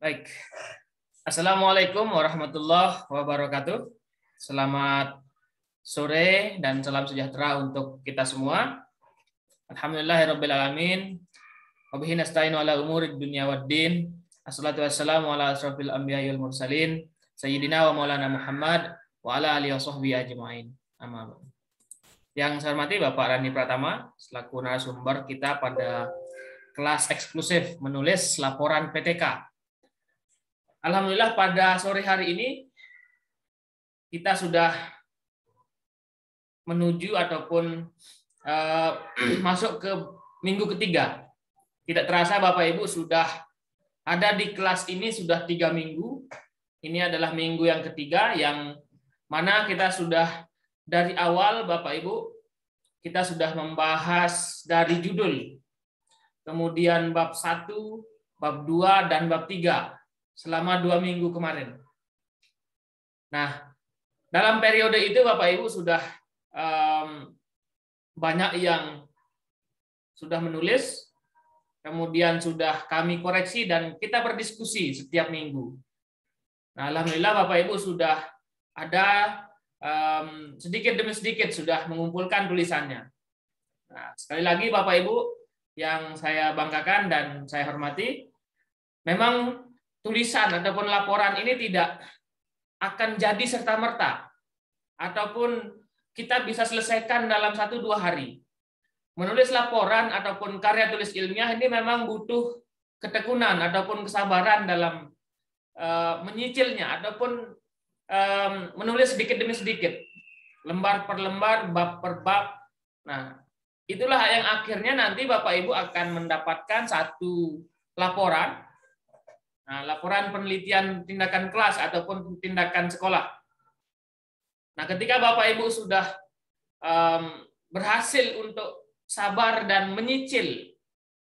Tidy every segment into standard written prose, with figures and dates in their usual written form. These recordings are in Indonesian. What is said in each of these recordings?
Baik. Assalamualaikum warahmatullahi wabarakatuh. Selamat sore dan salam sejahtera untuk kita semua. Alhamdulillahirabbil alamin. Wa bihi nasta'inu ala umurid dunya waddin. Assalatu wassalamu ala asrofil anbiya'i wal mursalin sayyidina wa maulana Muhammad wa ala alihi washabbihi ajmain. Amma ba'du. Yang saya hormati Bapak Rani Pratama selaku narasumber kita pada kelas eksklusif menulis laporan PTK. Alhamdulillah pada sore hari ini kita sudah menuju ataupun masuk ke minggu ketiga. Tidak terasa Bapak Ibu sudah ada di kelas ini sudah 3 minggu. Ini adalah minggu yang ketiga yang mana kita sudah dari awal Bapak Ibu kita sudah membahas dari judul. Kemudian bab 1, bab 2 dan bab 3. Selama 2 minggu kemarin. Nah, dalam periode itu Bapak Ibu sudah banyak yang sudah menulis, kemudian sudah kami koreksi dan kita berdiskusi setiap minggu. Nah, alhamdulillah Bapak Ibu sudah ada sedikit demi sedikit sudah mengumpulkan tulisannya. Nah, sekali lagi Bapak Ibu yang saya banggakan dan saya hormati, memang tulisan ataupun laporan ini tidak akan jadi serta-merta ataupun kita bisa selesaikan dalam 1-2 hari. Menulis laporan ataupun karya tulis ilmiah ini memang butuh ketekunan ataupun kesabaran dalam menyicilnya ataupun menulis sedikit demi sedikit, lembar per lembar, bab per bab. Nah, itulah yang akhirnya nanti Bapak Ibu akan mendapatkan satu laporan. Nah, laporan penelitian tindakan kelas ataupun tindakan sekolah. Nah, ketika Bapak Ibu sudah berhasil untuk sabar dan menyicil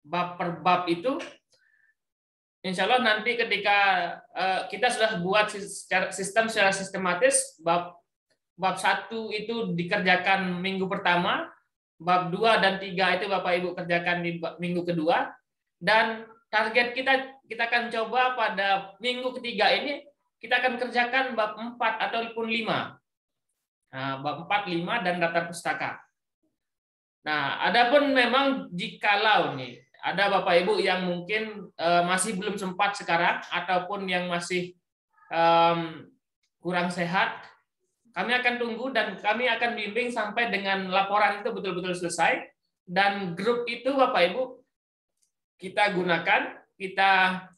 bab per bab itu, insya Allah nanti ketika kita sudah buat sistem secara sistematis, bab 1 itu dikerjakan minggu pertama, bab 2 dan 3 itu Bapak Ibu kerjakan di minggu kedua, dan target kita akan coba pada minggu ketiga ini kita akan kerjakan bab 4 ataupun 5. Nah, bab 4, 5 dan daftar pustaka. Nah, adapun memang jikalau nih ada Bapak Ibu yang mungkin masih belum sempat sekarang ataupun yang masih kurang sehat, kami akan tunggu dan kami akan bimbing sampai dengan laporan itu betul-betul selesai, dan grup itu Bapak Ibu kita gunakan, kita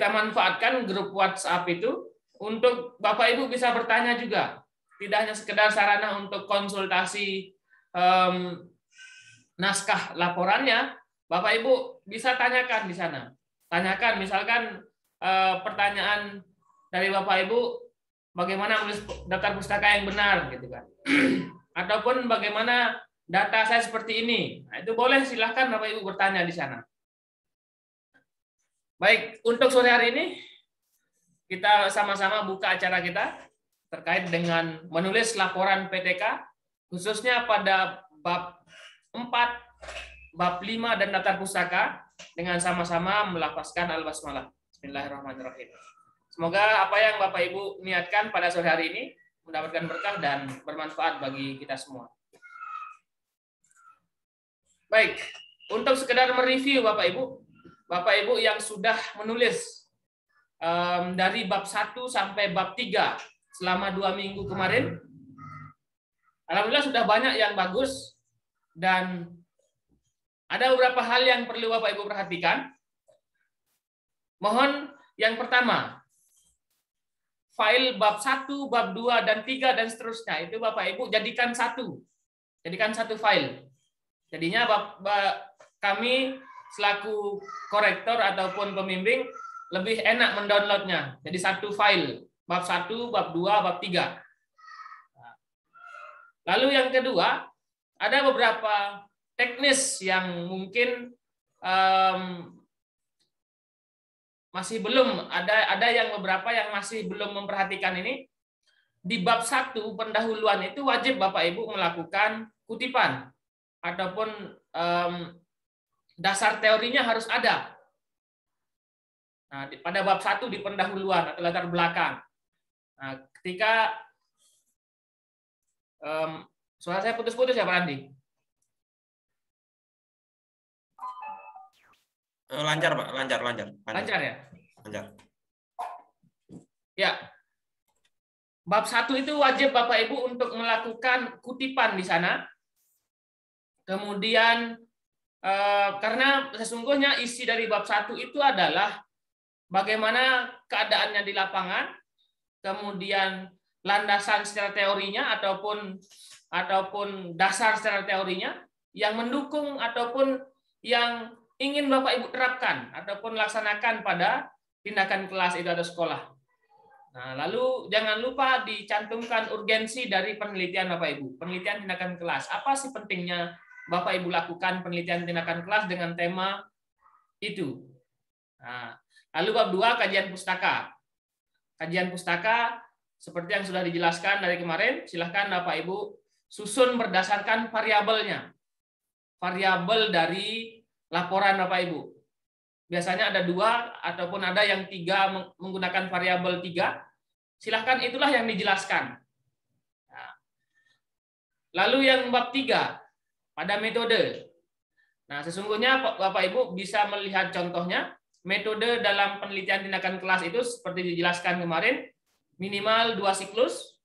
manfaatkan grup WhatsApp itu untuk Bapak Ibu bisa bertanya juga. Tidak hanya sekedar sarana untuk konsultasi naskah laporannya, Bapak Ibu bisa tanyakan di sana. Tanyakan misalkan pertanyaan dari Bapak Ibu, bagaimana menulis daftar pustaka yang benar gitu kan. Ataupun bagaimana data saya seperti ini. Nah, itu boleh silahkan Bapak Ibu bertanya di sana. Baik, untuk sore hari ini kita sama-sama buka acara kita terkait dengan menulis laporan PTK khususnya pada bab 4, bab 5 dan daftar pustaka dengan sama-sama melafazkan al-basmalah. Bismillahirrahmanirrahim. Semoga apa yang Bapak Ibu niatkan pada sore hari ini mendapatkan berkah dan bermanfaat bagi kita semua. Baik, untuk sekedar mereview Bapak Ibu yang sudah menulis dari bab 1 sampai bab 3 selama 2 minggu kemarin, alhamdulillah sudah banyak yang bagus dan ada beberapa hal yang perlu Bapak Ibu perhatikan. Mohon yang pertama, file bab 1, bab 2 dan 3 dan seterusnya itu Bapak Ibu jadikan satu file. Jadinya kami selaku korektor ataupun pembimbing lebih enak mendownloadnya. Jadi satu file, bab 1, bab 2, bab 3. Lalu yang kedua, ada beberapa teknis yang mungkin masih belum, ada yang beberapa yang masih belum memperhatikan ini. Di bab 1 pendahuluan itu wajib Bapak Ibu melakukan kutipan ataupun dasar teorinya harus ada. Nah, pada bab 1 di pendahuluan atau latar belakang. Nah, ketika suara saya putus-putus ya Pak Andi? Lancar Pak, lancar. Lancar ya? Lancar. Ya. Bab 1 itu wajib Bapak Ibu untuk melakukan kutipan di sana. Kemudian karena sesungguhnya isi dari bab 1 itu adalah bagaimana keadaannya di lapangan, kemudian landasan secara teorinya ataupun dasar secara teorinya yang mendukung ataupun yang ingin Bapak Ibu terapkan ataupun laksanakan pada tindakan kelas itu atau sekolah. Nah, lalu jangan lupa dicantumkan urgensi dari penelitian Bapak Ibu. Penelitian tindakan kelas. Apa sih pentingnya Bapak Ibu lakukan penelitian tindakan kelas dengan tema itu? Nah, lalu bab 2 kajian pustaka. Kajian pustaka seperti yang sudah dijelaskan dari kemarin, silahkan Bapak Ibu susun berdasarkan variabelnya. Variabel dari laporan Bapak Ibu. Biasanya ada 2 ataupun ada yang 3 menggunakan variabel 3. Silahkan itulah yang dijelaskan. Nah, lalu yang bab 3 pada metode. Nah, sesungguhnya Bapak Ibu bisa melihat contohnya. Metode dalam penelitian tindakan kelas itu seperti dijelaskan kemarin, minimal 2 siklus.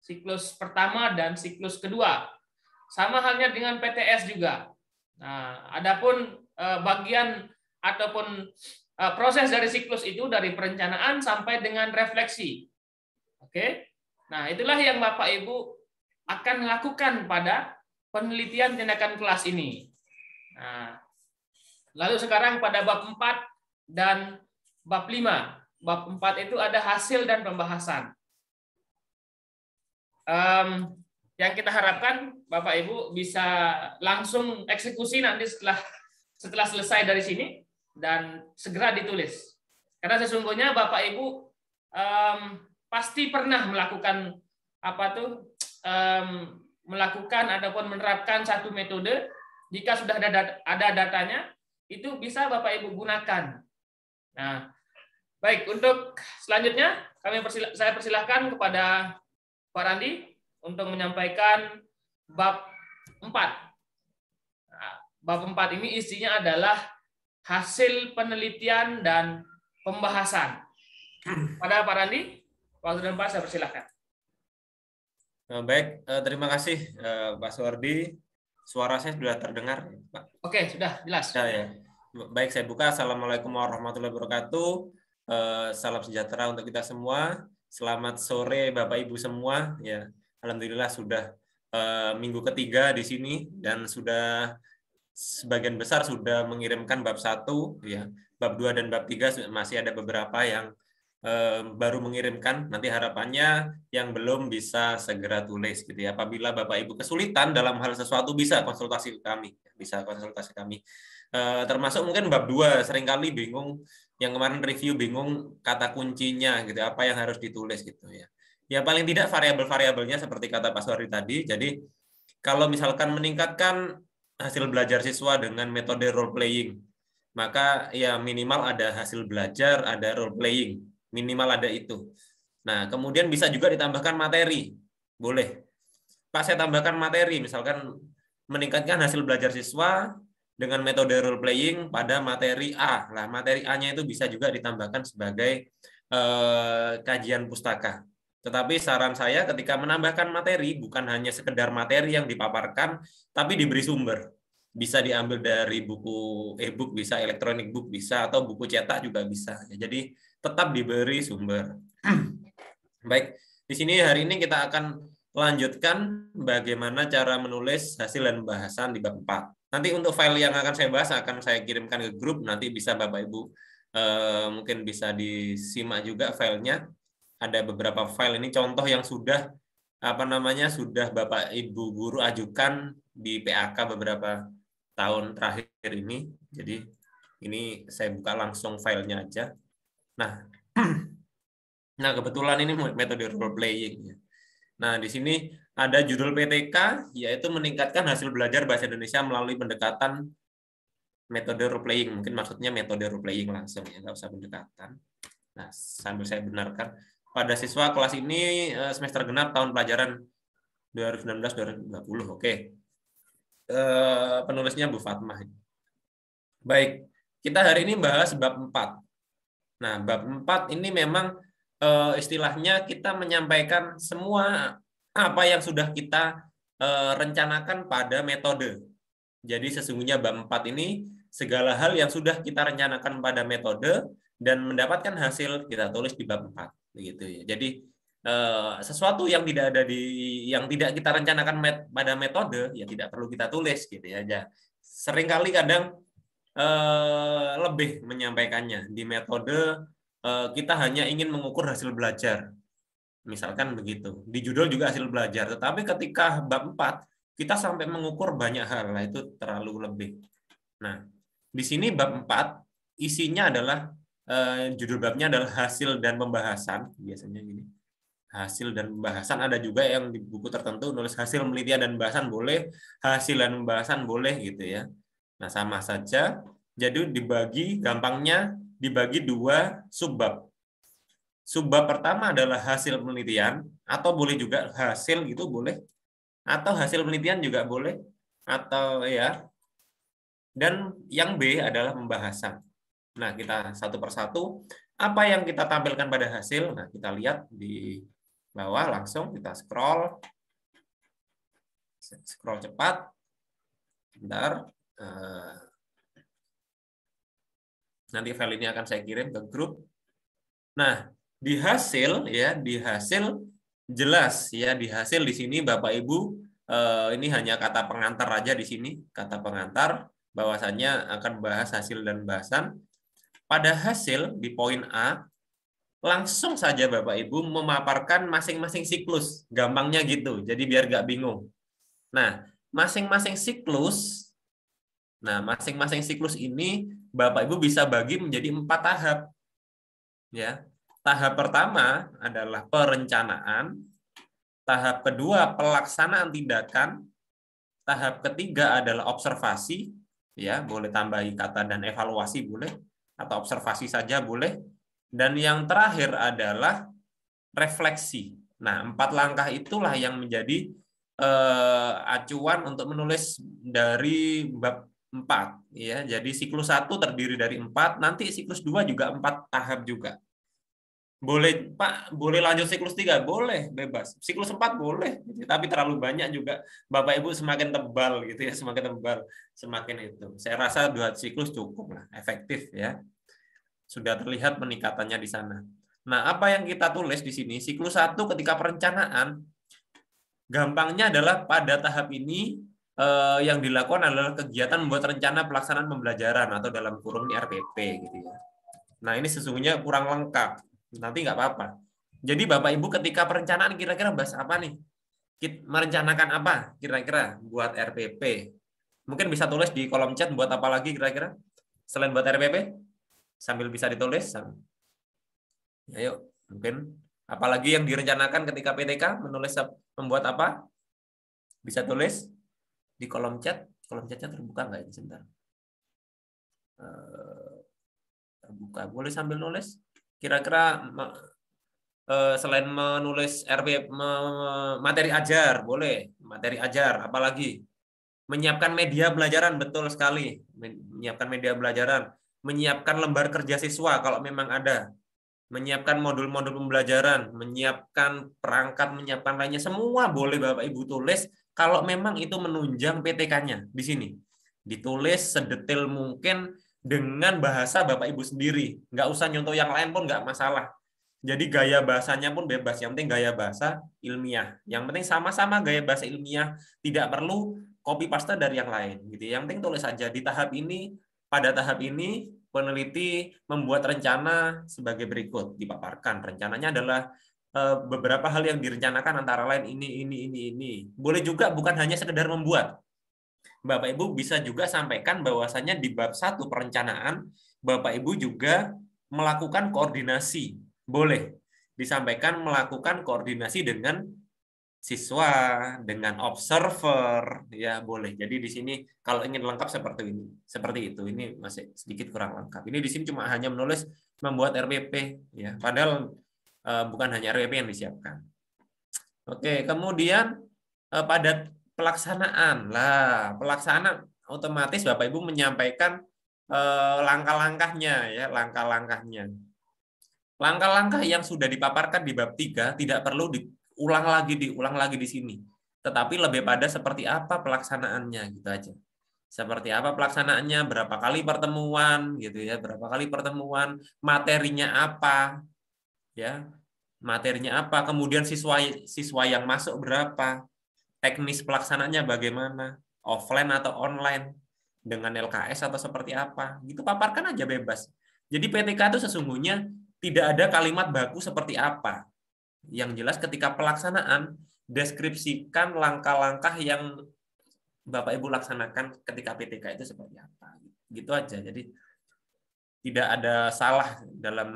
Siklus pertama dan siklus kedua. Sama halnya dengan PTS juga. Nah, adapun bagian ataupun proses dari siklus itu dari perencanaan sampai dengan refleksi. Oke. Nah, itulah yang Bapak Ibu akan lakukan pada penelitian tindakan kelas ini. Nah, lalu sekarang pada bab 4 dan bab 5. Bab 4 itu ada hasil dan pembahasan. Yang kita harapkan Bapak Ibu bisa langsung eksekusi nanti setelah selesai dari sini dan segera ditulis. Karena sesungguhnya Bapak Ibu pasti pernah melakukan melakukan ataupun menerapkan satu metode. Jika sudah ada datanya, itu bisa Bapak Ibu gunakan. Nah, baik, untuk selanjutnya saya persilahkan kepada Pak Randi untuk menyampaikan bab 4. Nah, bab 4 ini isinya adalah hasil penelitian dan pembahasan. Pada Pak Randi, waktu dan Pak, saya persilahkan. Baik, terima kasih Pak Suwardi. Suara saya sudah terdengar, Pak? Oke, sudah jelas. Ya. Baik, saya buka. Assalamualaikum warahmatullahi wabarakatuh. Salam sejahtera untuk kita semua. Selamat sore Bapak Ibu semua. Ya, alhamdulillah sudah minggu ketiga di sini dan sudah sebagian besar sudah mengirimkan bab 1, ya. Bab 2 dan bab 3 masih ada beberapa yang baru mengirimkan. Nanti harapannya yang belum bisa segera tulis gitu ya. Apabila Bapak Ibu kesulitan dalam hal sesuatu bisa konsultasi kami, termasuk mungkin bab 2 seringkali bingung, yang kemarin review bingung kata kuncinya gitu, apa yang harus ditulis gitu ya. Ya paling tidak variabel-variabelnya seperti kata Pak Suwardi tadi. Jadi kalau misalkan meningkatkan hasil belajar siswa dengan metode role playing, maka ya minimal ada hasil belajar, ada role playing, minimal ada itu. Nah, kemudian bisa juga ditambahkan materi. Boleh. Pak, saya tambahkan materi, misalkan meningkatkan hasil belajar siswa dengan metode role playing pada materi A. Nah, materi A-nya itu bisa juga ditambahkan sebagai kajian pustaka. Tetapi saran saya ketika menambahkan materi, bukan hanya sekedar materi yang dipaparkan, tapi diberi sumber. Bisa diambil dari buku e-book, bisa elektronik book, bisa, atau buku cetak juga bisa. Jadi tetap diberi sumber. Baik, di sini hari ini kita akan lanjutkan bagaimana cara menulis hasil dan bahasan di bab 4. Nanti untuk file yang akan saya bahas akan saya kirimkan ke grup, nanti bisa Bapak Ibu mungkin bisa disimak juga filenya. Ada beberapa file ini contoh yang sudah sudah Bapak Ibu guru ajukan di PAK beberapa tahun terakhir ini. Jadi ini saya buka langsung filenya aja. Nah, kebetulan ini metode role playing. Nah, di sini ada judul PTK, yaitu meningkatkan hasil belajar bahasa Indonesia melalui pendekatan metode role playing. Mungkin maksudnya metode role playing langsung ya, nggak usah pendekatan. Nah, sambil saya benarkan, pada siswa kelas ini semester genap tahun pelajaran 2019-2020. Oke. Penulisnya Bu Fatmah. Baik, kita hari ini bahas bab 4. Nah, bab 4 ini memang istilahnya kita menyampaikan semua apa yang sudah kita rencanakan pada metode. Jadi sesungguhnya bab 4 ini segala hal yang sudah kita rencanakan pada metode dan mendapatkan hasil kita tulis di bab 4 begitu ya. Jadi sesuatu yang tidak kita rencanakan pada metode ya tidak perlu kita tulis gitu ya aja. Seringkali kadang lebih menyampaikannya di metode kita hanya ingin mengukur hasil belajar. Misalkan begitu. Di judul juga hasil belajar, tetapi ketika bab 4 kita sampai mengukur banyak hal, nah itu terlalu lebih. Nah, di sini bab 4 isinya adalah judul babnya adalah hasil dan pembahasan, biasanya gini. Hasil dan pembahasan, ada juga yang di buku tertentu nulis hasil penelitian dan pembahasan boleh, hasil dan pembahasan boleh gitu ya. Nah, sama saja. Jadi gampangnya dibagi 2 subbab. Subbab pertama adalah hasil penelitian, atau boleh juga hasil gitu boleh, atau hasil penelitian juga boleh, atau ya. Dan yang B adalah pembahasan. Nah, kita satu persatu apa yang kita tampilkan pada hasil. Nah, kita lihat di bawah langsung kita scroll cepat. Bentar. Nanti file ini akan saya kirim ke grup. Nah, di hasil jelas ya, di hasil di sini Bapak Ibu ini hanya kata pengantar aja di sini, kata pengantar bahwasannya akan bahas hasil dan bahasan. Pada hasil di poin A langsung saja Bapak Ibu memaparkan masing-masing siklus, gampangnya gitu. Jadi biar nggak bingung. Nah, masing-masing siklus ini Bapak Ibu bisa bagi menjadi 4 tahap. Ya. Tahap pertama adalah perencanaan, tahap kedua pelaksanaan tindakan, tahap ketiga adalah observasi, ya, boleh tambahi kata dan evaluasi boleh, atau observasi saja boleh, dan yang terakhir adalah refleksi. Nah, 4 langkah itulah yang menjadi acuan untuk menulis dari bab 4, ya. Jadi siklus 1 terdiri dari 4, nanti siklus 2 juga 4 tahap juga. Boleh, Pak, boleh lanjut siklus 3? Boleh, bebas. Siklus 4 boleh, tapi terlalu banyak juga. Bapak Ibu semakin tebal gitu ya, semakin tebal, semakin itu. Saya rasa 2 siklus cukup lah, efektif ya. Sudah terlihat peningkatannya di sana. Nah, apa yang kita tulis di sini? Siklus 1 ketika perencanaan, gampangnya adalah pada tahap ini yang dilakukan adalah kegiatan membuat rencana pelaksanaan pembelajaran atau dalam kurung ini RPP gitu ya. Nah, ini sesungguhnya kurang lengkap. Nanti nggak apa-apa. Jadi Bapak Ibu ketika perencanaan kira-kira bahas apa nih? Merencanakan apa kira-kira buat RPP? Mungkin bisa tulis di kolom chat buat apa lagi kira-kira? Selain buat RPP? Sambil bisa ditulis. Ayo, mungkin apalagi yang direncanakan ketika PTK, membuat apa? Bisa tulis di kolom chat. Kolom chatnya terbuka nggak ini sebentar? Terbuka. Boleh sambil nulis. Kira-kira selain menulis materi ajar, boleh materi ajar, apalagi menyiapkan media pelajaran, betul sekali, menyiapkan media pelajaran, menyiapkan lembar kerja siswa kalau memang ada, menyiapkan modul-modul pembelajaran, menyiapkan perangkat, menyiapkan lainnya, semua boleh Bapak Ibu tulis kalau memang itu menunjang PTK-nya di sini. Ditulis sedetail mungkin dengan bahasa Bapak Ibu sendiri. Nggak usah nyontoh yang lain pun nggak masalah. Jadi gaya bahasanya pun bebas. Yang penting gaya bahasa ilmiah. Yang penting sama-sama gaya bahasa ilmiah. Tidak perlu copy paste dari yang lain. Gitu. Yang penting tulis saja di tahap ini. Pada tahap ini peneliti membuat rencana sebagai berikut. Dipaparkan. Rencananya adalah beberapa hal yang direncanakan antara lain ini. Boleh juga bukan hanya sekedar membuat. Bapak Ibu bisa juga sampaikan bahwasannya di bab 1 perencanaan, Bapak Ibu juga melakukan koordinasi. Boleh disampaikan melakukan koordinasi dengan siswa dengan observer, ya boleh. Jadi di sini kalau ingin lengkap seperti ini, seperti itu. Ini masih sedikit kurang lengkap. Ini di sini cuma hanya menulis membuat RPP, ya. Padahal bukan hanya RPP yang disiapkan. Oke, kemudian pada pelaksanaan, lah pelaksanaan otomatis Bapak Ibu menyampaikan langkah-langkahnya, ya, langkah-langkahnya. Langkah-langkah yang sudah dipaparkan di bab 3 tidak perlu diulang lagi di sini. Tetapi lebih pada seperti apa pelaksanaannya, gitu aja. Seperti apa pelaksanaannya, berapa kali pertemuan, gitu ya, berapa kali pertemuan, materinya apa, ya, materinya apa, kemudian siswa yang masuk berapa, teknis pelaksanaannya bagaimana, offline atau online, dengan LKS atau seperti apa, gitu paparkan aja bebas. Jadi PTK itu sesungguhnya tidak ada kalimat baku seperti apa. Yang jelas ketika pelaksanaan, deskripsikan langkah-langkah yang Bapak Ibu laksanakan ketika PTK itu seperti apa. Gitu aja. Jadi tidak ada salah dalam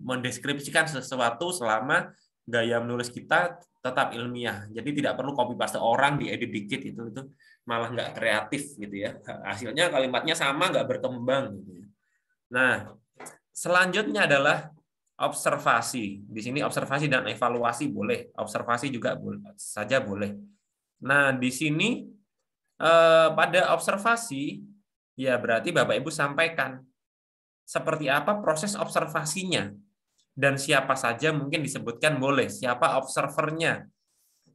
mendeskripsikan sesuatu selama gaya menulis kita tetap ilmiah. Jadi tidak perlu copy paste orang, diedit dikit, itu malah nggak kreatif gitu ya. Hasilnya kalimatnya sama, nggak berkembang gitu ya. Nah, selanjutnya adalah observasi. Di sini observasi dan evaluasi boleh, observasi juga saja boleh. Nah, di sini pada observasi ya berarti Bapak Ibu sampaikan seperti apa proses observasinya dan siapa saja mungkin disebutkan boleh, siapa observernya.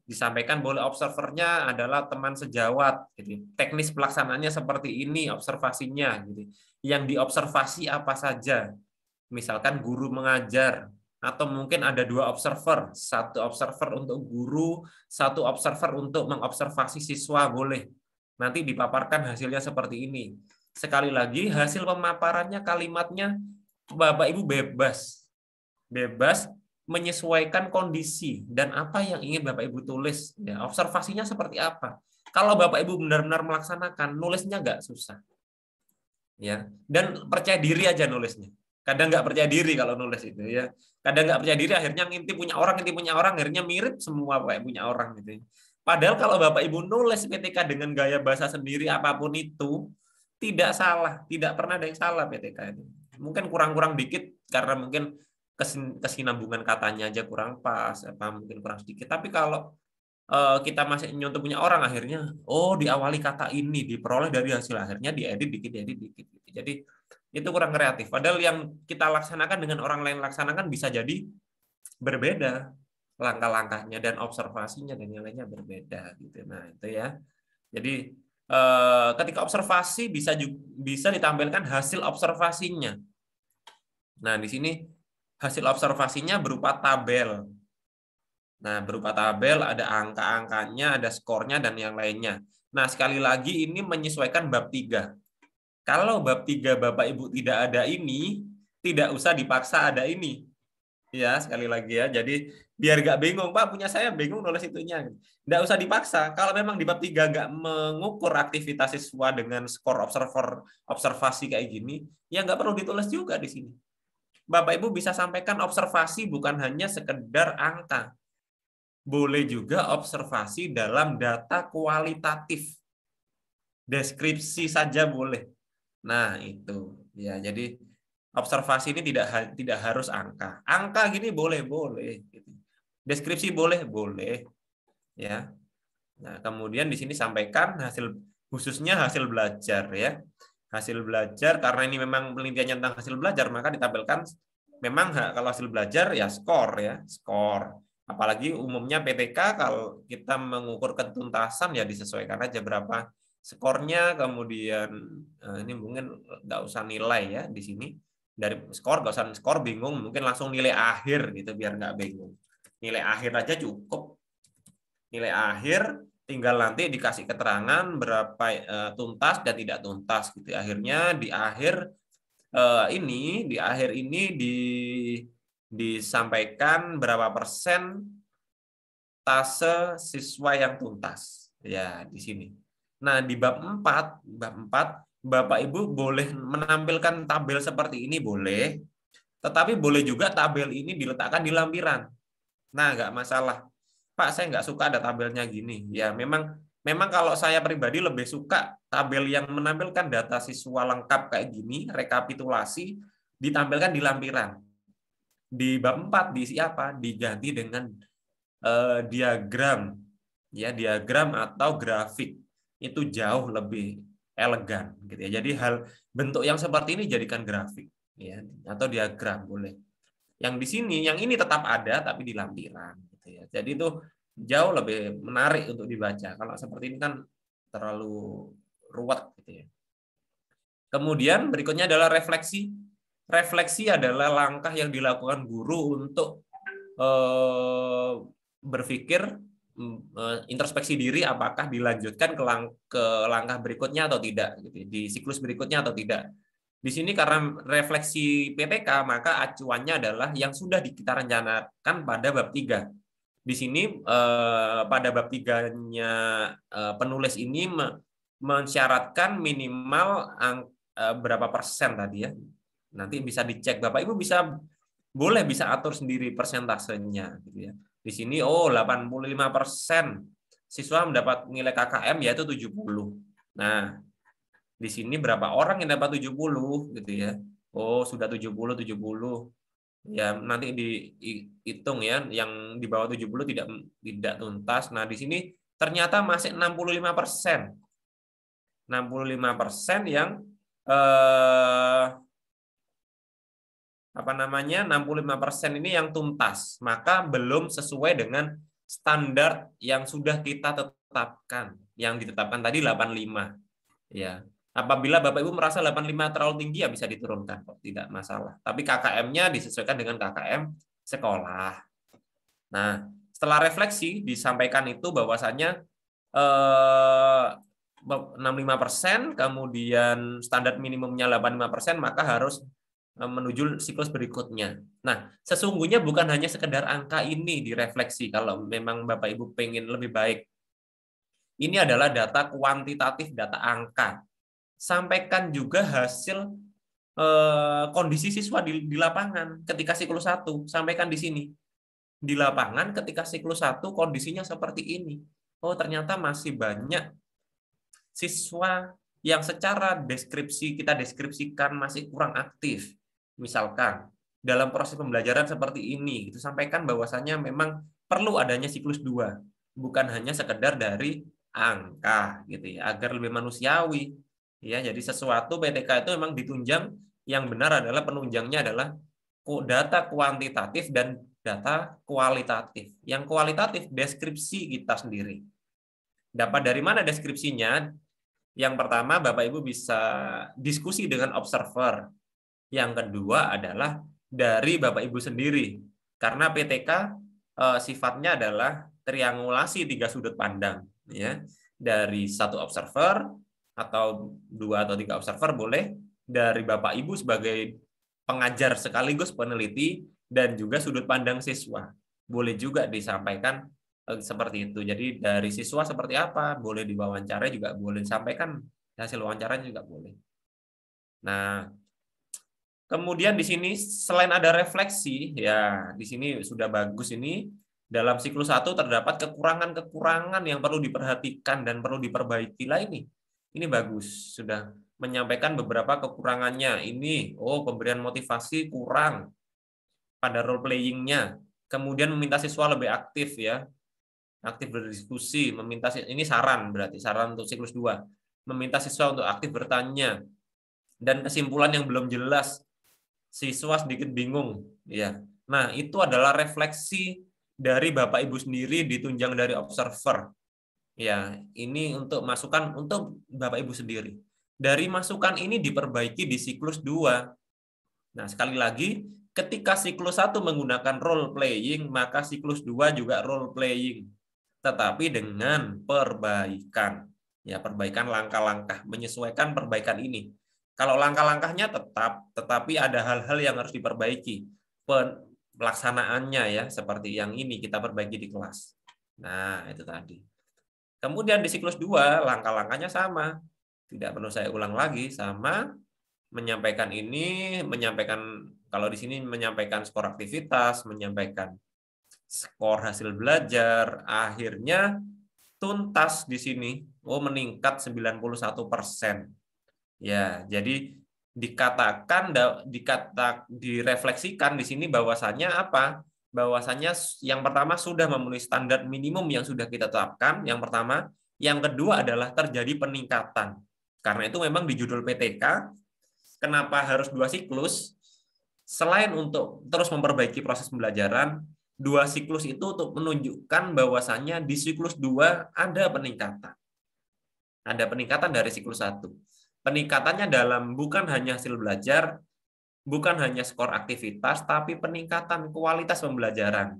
Disampaikan boleh observernya adalah teman sejawat, gitu. Teknis pelaksanaannya seperti ini observasinya, gitu. Yang diobservasi apa saja, misalkan guru mengajar, atau mungkin ada 2 observer, 1 observer untuk guru, 1 observer untuk mengobservasi siswa, boleh. Nanti dipaparkan hasilnya seperti ini. Sekali lagi hasil pemaparannya, kalimatnya Bapak Ibu bebas menyesuaikan kondisi dan apa yang ingin Bapak Ibu tulis. Ya, observasinya seperti apa. Kalau Bapak Ibu benar-benar melaksanakan, nulisnya nggak susah. Ya, dan percaya diri aja nulisnya. Kadang nggak percaya diri kalau nulis itu ya. Kadang nggak percaya diri, akhirnya ngintip punya orang, akhirnya mirip semua Bapak punya orang gitu. Padahal kalau Bapak Ibu nulis PTK dengan gaya bahasa sendiri apapun itu tidak salah, tidak pernah ada yang salah PTK itu. Mungkin kurang-kurang dikit karena mungkin kesinambungan katanya aja kurang pas, apa mungkin kurang sedikit. Tapi kalau kita masih nyontoh punya orang, akhirnya diawali kata ini, diperoleh dari hasil, akhirnya diedit dikit. Jadi itu kurang kreatif. Padahal yang kita laksanakan dengan orang lain laksanakan bisa jadi berbeda langkah-langkahnya dan observasinya dan yang lainnya berbeda gitu. Nah itu ya. Jadi ketika observasi bisa ditampilkan hasil observasinya. Nah di sini hasil observasinya berupa tabel. Nah, berupa tabel, ada angka-angkanya, ada skornya, dan yang lainnya. Nah, sekali lagi ini menyesuaikan bab 3. Kalau bab 3 Bapak Ibu tidak ada ini, tidak usah dipaksa ada ini. Ya, sekali lagi ya. Jadi, biar nggak bingung, Pak, punya saya bingung nulis itunya. Nggak usah dipaksa. Kalau memang di bab 3 nggak mengukur aktivitas siswa dengan skor observasi kayak gini, ya nggak perlu ditulis juga di sini. Bapak Ibu bisa sampaikan observasi bukan hanya sekedar angka. Boleh juga observasi dalam data kualitatif. Deskripsi saja boleh. Nah, itu. Ya, jadi observasi ini tidak harus angka. Angka gini boleh. Deskripsi boleh. Ya. Nah, kemudian di sini sampaikan khususnya hasil belajar ya. Hasil belajar, karena ini memang penelitiannya tentang hasil belajar, maka ditampilkan memang kalau hasil belajar ya skor. Apalagi umumnya PTK kalau kita mengukur ketuntasan ya disesuaikan aja berapa skornya, kemudian ini mungkin nggak usah nilai ya di sini. Dari skor nggak usah skor bingung, mungkin langsung nilai akhir gitu biar nggak bingung. Nilai akhir aja cukup. Nilai akhir tinggal nanti dikasih keterangan berapa tuntas dan tidak tuntas gitu. Akhirnya di akhir ini disampaikan berapa persen tase siswa yang tuntas. Ya, di sini. Nah, di bab 4 Bapak Ibu boleh menampilkan tabel seperti ini boleh. Tetapi boleh juga tabel ini diletakkan di lampiran. Nah, nggak masalah. Pak, saya nggak suka ada tabelnya gini. Ya, memang kalau saya pribadi lebih suka tabel yang menampilkan data siswa lengkap kayak gini, rekapitulasi, ditampilkan di lampiran. Di bab 4 diisi apa? Diganti dengan diagram, ya, diagram atau grafik. Itu jauh lebih elegan gitu ya. Jadi bentuk yang seperti ini jadikan grafik, ya, atau diagram boleh. Yang di sini, yang ini tetap ada tapi di lampiran gitu ya. Jadi itu jauh lebih menarik untuk dibaca. Kalau seperti ini kan terlalu ruwet gitu ya. Kemudian berikutnya adalah refleksi. Refleksi adalah langkah yang dilakukan guru untuk berpikir, introspeksi diri apakah dilanjutkan ke langkah berikutnya atau tidak, gitu, di siklus berikutnya atau tidak. Di sini karena refleksi PTK, maka acuannya adalah yang sudah kita rencanakan pada bab 3. Di sini pada bab 3-nya penulis ini mensyaratkan minimal berapa persen tadi ya. Nanti bisa dicek, Bapak Ibu boleh bisa atur sendiri persentasenya gitu ya. Di sini 85% siswa mendapat nilai KKM yaitu 70. Nah, di sini berapa orang yang dapat 70 gitu ya. Sudah 70. Ya, nanti dihitung ya, yang di bawah 70 tidak tuntas. Nah, di sini ternyata masih 65%. 65% yang 65% ini yang tuntas, maka belum sesuai dengan standar yang sudah kita tetapkan. Yang ditetapkan tadi 85. Ya. Apabila Bapak Ibu merasa 85 terlalu tinggi, ya bisa diturunkan, kok, tidak masalah. Tapi KKM-nya disesuaikan dengan KKM sekolah. Nah, setelah refleksi disampaikan itu bahwasannya 65%, kemudian standar minimumnya 85%, maka harus menuju siklus berikutnya. Nah, sesungguhnya bukan hanya sekedar angka ini direfleksi kalau memang Bapak Ibu pengen lebih baik. Ini adalah data kuantitatif, data angka. Sampaikan juga hasil kondisi siswa di lapangan ketika siklus 1. Sampaikan di sini. Di lapangan ketika siklus 1 kondisinya seperti ini. Ternyata masih banyak siswa yang secara kita deskripsikan masih kurang aktif. Misalkan dalam proses pembelajaran seperti ini, itu sampaikan bahwasannya memang perlu adanya siklus 2, bukan hanya sekedar dari angka gitu ya, agar lebih manusiawi. Ya, jadi sesuatu PTK itu memang ditunjang, yang benar adalah penunjangnya adalah data kuantitatif dan data kualitatif. Yang kualitatif deskripsi kita sendiri. Dapat dari mana deskripsinya? Yang pertama, Bapak Ibu bisa diskusi dengan observer. Yang kedua adalah dari Bapak Ibu sendiri. Karena PTK sifatnya adalah triangulasi 3 sudut pandang, ya. Dari 1 observer atau 2 atau 3 observer boleh, dari Bapak Ibu sebagai pengajar sekaligus peneliti, dan juga sudut pandang siswa. Boleh juga disampaikan seperti itu. Jadi dari siswa seperti apa, boleh diwawancara juga boleh, sampaikan hasil wawancaranya juga boleh. Nah, kemudian di sini selain ada refleksi, ya di sini sudah bagus ini. Dalam siklus 1 terdapat kekurangan-kekurangan yang perlu diperhatikan dan perlu diperbaiki lah ini. Ini bagus, sudah menyampaikan beberapa kekurangannya. Ini, pemberian motivasi kurang pada role playing-nya. Kemudian meminta siswa lebih aktif ya. Aktif berdiskusi, ini saran berarti, saran untuk siklus 2. Meminta siswa untuk aktif bertanya. Dan kesimpulan yang belum jelas, siswa sedikit bingung, ya. Nah, itu adalah refleksi dari Bapak Ibu sendiri ditunjang dari observer. Ya, ini untuk masukan untuk Bapak Ibu sendiri. Dari masukan ini diperbaiki di siklus 2. Nah, sekali lagi, ketika siklus 1 menggunakan role playing, maka siklus 2 juga role playing. Tetapi dengan perbaikan. Ya, perbaikan langkah-langkah, menyesuaikan perbaikan ini. Kalau langkah-langkahnya tetap, tetapi ada hal-hal yang harus diperbaiki. Pelaksanaannya ya, seperti yang ini kita perbaiki di kelas. Nah, itu tadi. Kemudian di siklus 2, langkah-langkahnya sama. Tidak perlu saya ulang lagi, sama. Menyampaikan ini, kalau di sini menyampaikan skor aktivitas, menyampaikan skor hasil belajar, akhirnya tuntas di sini. Oh, meningkat 91%. Ya, jadi direfleksikan di sini bahwasannya apa? Bahwasannya yang pertama sudah memenuhi standar minimum yang sudah kita tetapkan, yang pertama. Yang kedua adalah terjadi peningkatan. Karena itu memang di judul PTK, kenapa harus 2 siklus? Selain untuk terus memperbaiki proses pembelajaran, 2 siklus itu untuk menunjukkan bahwasannya di siklus 2 ada peningkatan. Ada peningkatan dari siklus 1. Peningkatannya dalam bukan hanya hasil belajar, bukan hanya skor aktivitas, tapi peningkatan kualitas pembelajaran.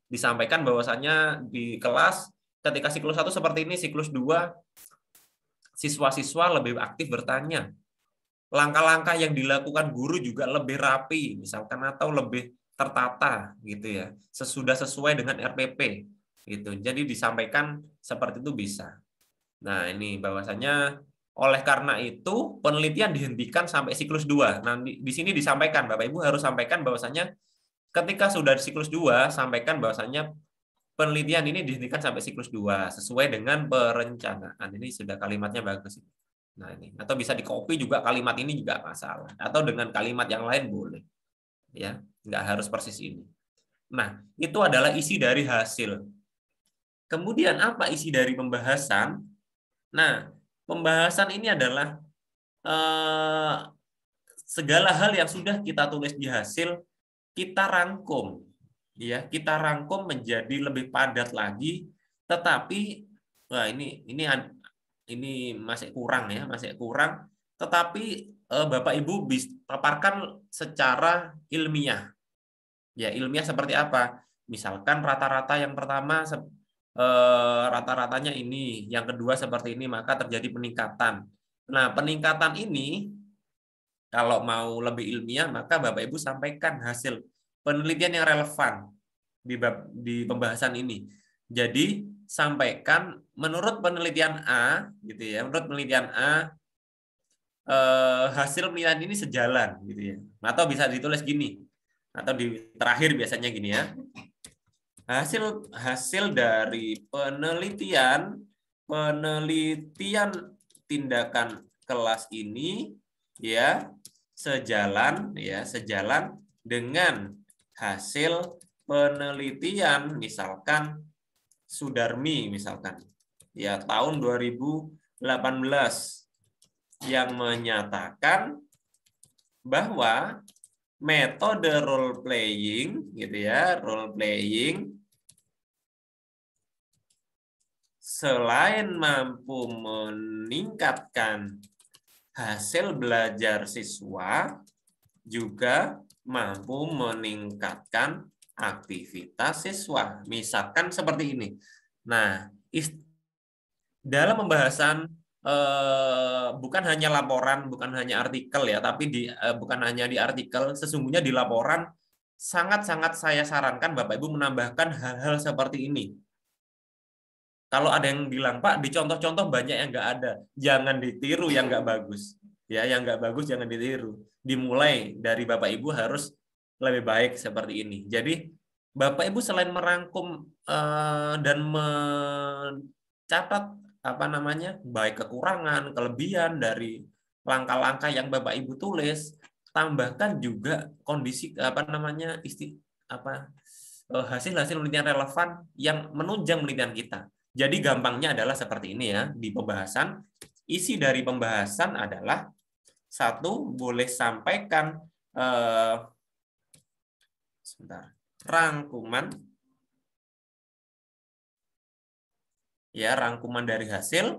Disampaikan bahwasannya di kelas, ketika siklus 1 seperti ini, siklus 2, siswa-siswa lebih aktif bertanya. Langkah-langkah yang dilakukan guru juga lebih rapi, misalkan, atau lebih tertata, gitu ya. Sesuai dengan RPP, gitu. Jadi disampaikan seperti itu bisa. Nah, ini bahwasannya oleh karena itu penelitian dihentikan sampai siklus 2. Nah, di sini disampaikan, Bapak Ibu harus sampaikan bahwasannya ketika sudah siklus 2, sampaikan bahwasannya penelitian ini dihentikan sampai siklus 2 sesuai dengan perencanaan. Ini sudah kalimatnya bagus. Nah, ini atau bisa di-copy juga kalimat ini juga masalah, atau dengan kalimat yang lain boleh. Ya, nggak harus persis ini. Nah, itu adalah isi dari hasil. Kemudian apa isi dari pembahasan? Nah, pembahasan ini adalah segala hal yang sudah kita tulis di hasil kita rangkum, ya, kita rangkum menjadi lebih padat lagi. Tetapi wah, ini masih kurang ya, masih kurang. Tetapi Bapak Ibu bisa paparkan secara ilmiah. Ya, ilmiah seperti apa? Misalkan rata-rata yang pertama rata-ratanya ini, yang kedua seperti ini, maka terjadi peningkatan. Nah, peningkatan ini kalau mau lebih ilmiah, maka Bapak Ibu sampaikan hasil penelitian yang relevan di pembahasan ini. Jadi sampaikan menurut penelitian A, gitu ya. Menurut penelitian A, hasil penelitian ini sejalan, gitu ya. Atau bisa ditulis gini, atau di terakhir biasanya gini ya. Hasil dari penelitian tindakan kelas ini ya sejalan dengan hasil penelitian misalkan Sudarmi misalkan ya tahun 2018 yang menyatakan bahwa metode role playing gitu ya, role playing selain mampu meningkatkan hasil belajar siswa juga mampu meningkatkan aktivitas siswa. Misalkan seperti ini. Nah, dalam pembahasan bukan hanya laporan, bukan hanya artikel ya, tapi bukan hanya di artikel, sesungguhnya di laporan sangat-sangat saya sarankan Bapak Ibu menambahkan hal-hal seperti ini. Kalau ada yang bilang, Pak, di contoh-contoh banyak yang nggak ada, jangan ditiru yang nggak bagus. Ya, yang nggak bagus jangan ditiru. Dimulai dari Bapak Ibu harus lebih baik seperti ini. Jadi Bapak Ibu selain merangkum dan mencatat baik kekurangan, kelebihan dari langkah-langkah yang Bapak Ibu tulis, tambahkan juga kondisi hasil-hasil penelitian relevan yang menunjang penelitian kita. Jadi gampangnya adalah seperti ini ya di pembahasan. Isi dari pembahasan adalah satu, boleh sampaikan rangkuman ya, rangkuman dari hasil,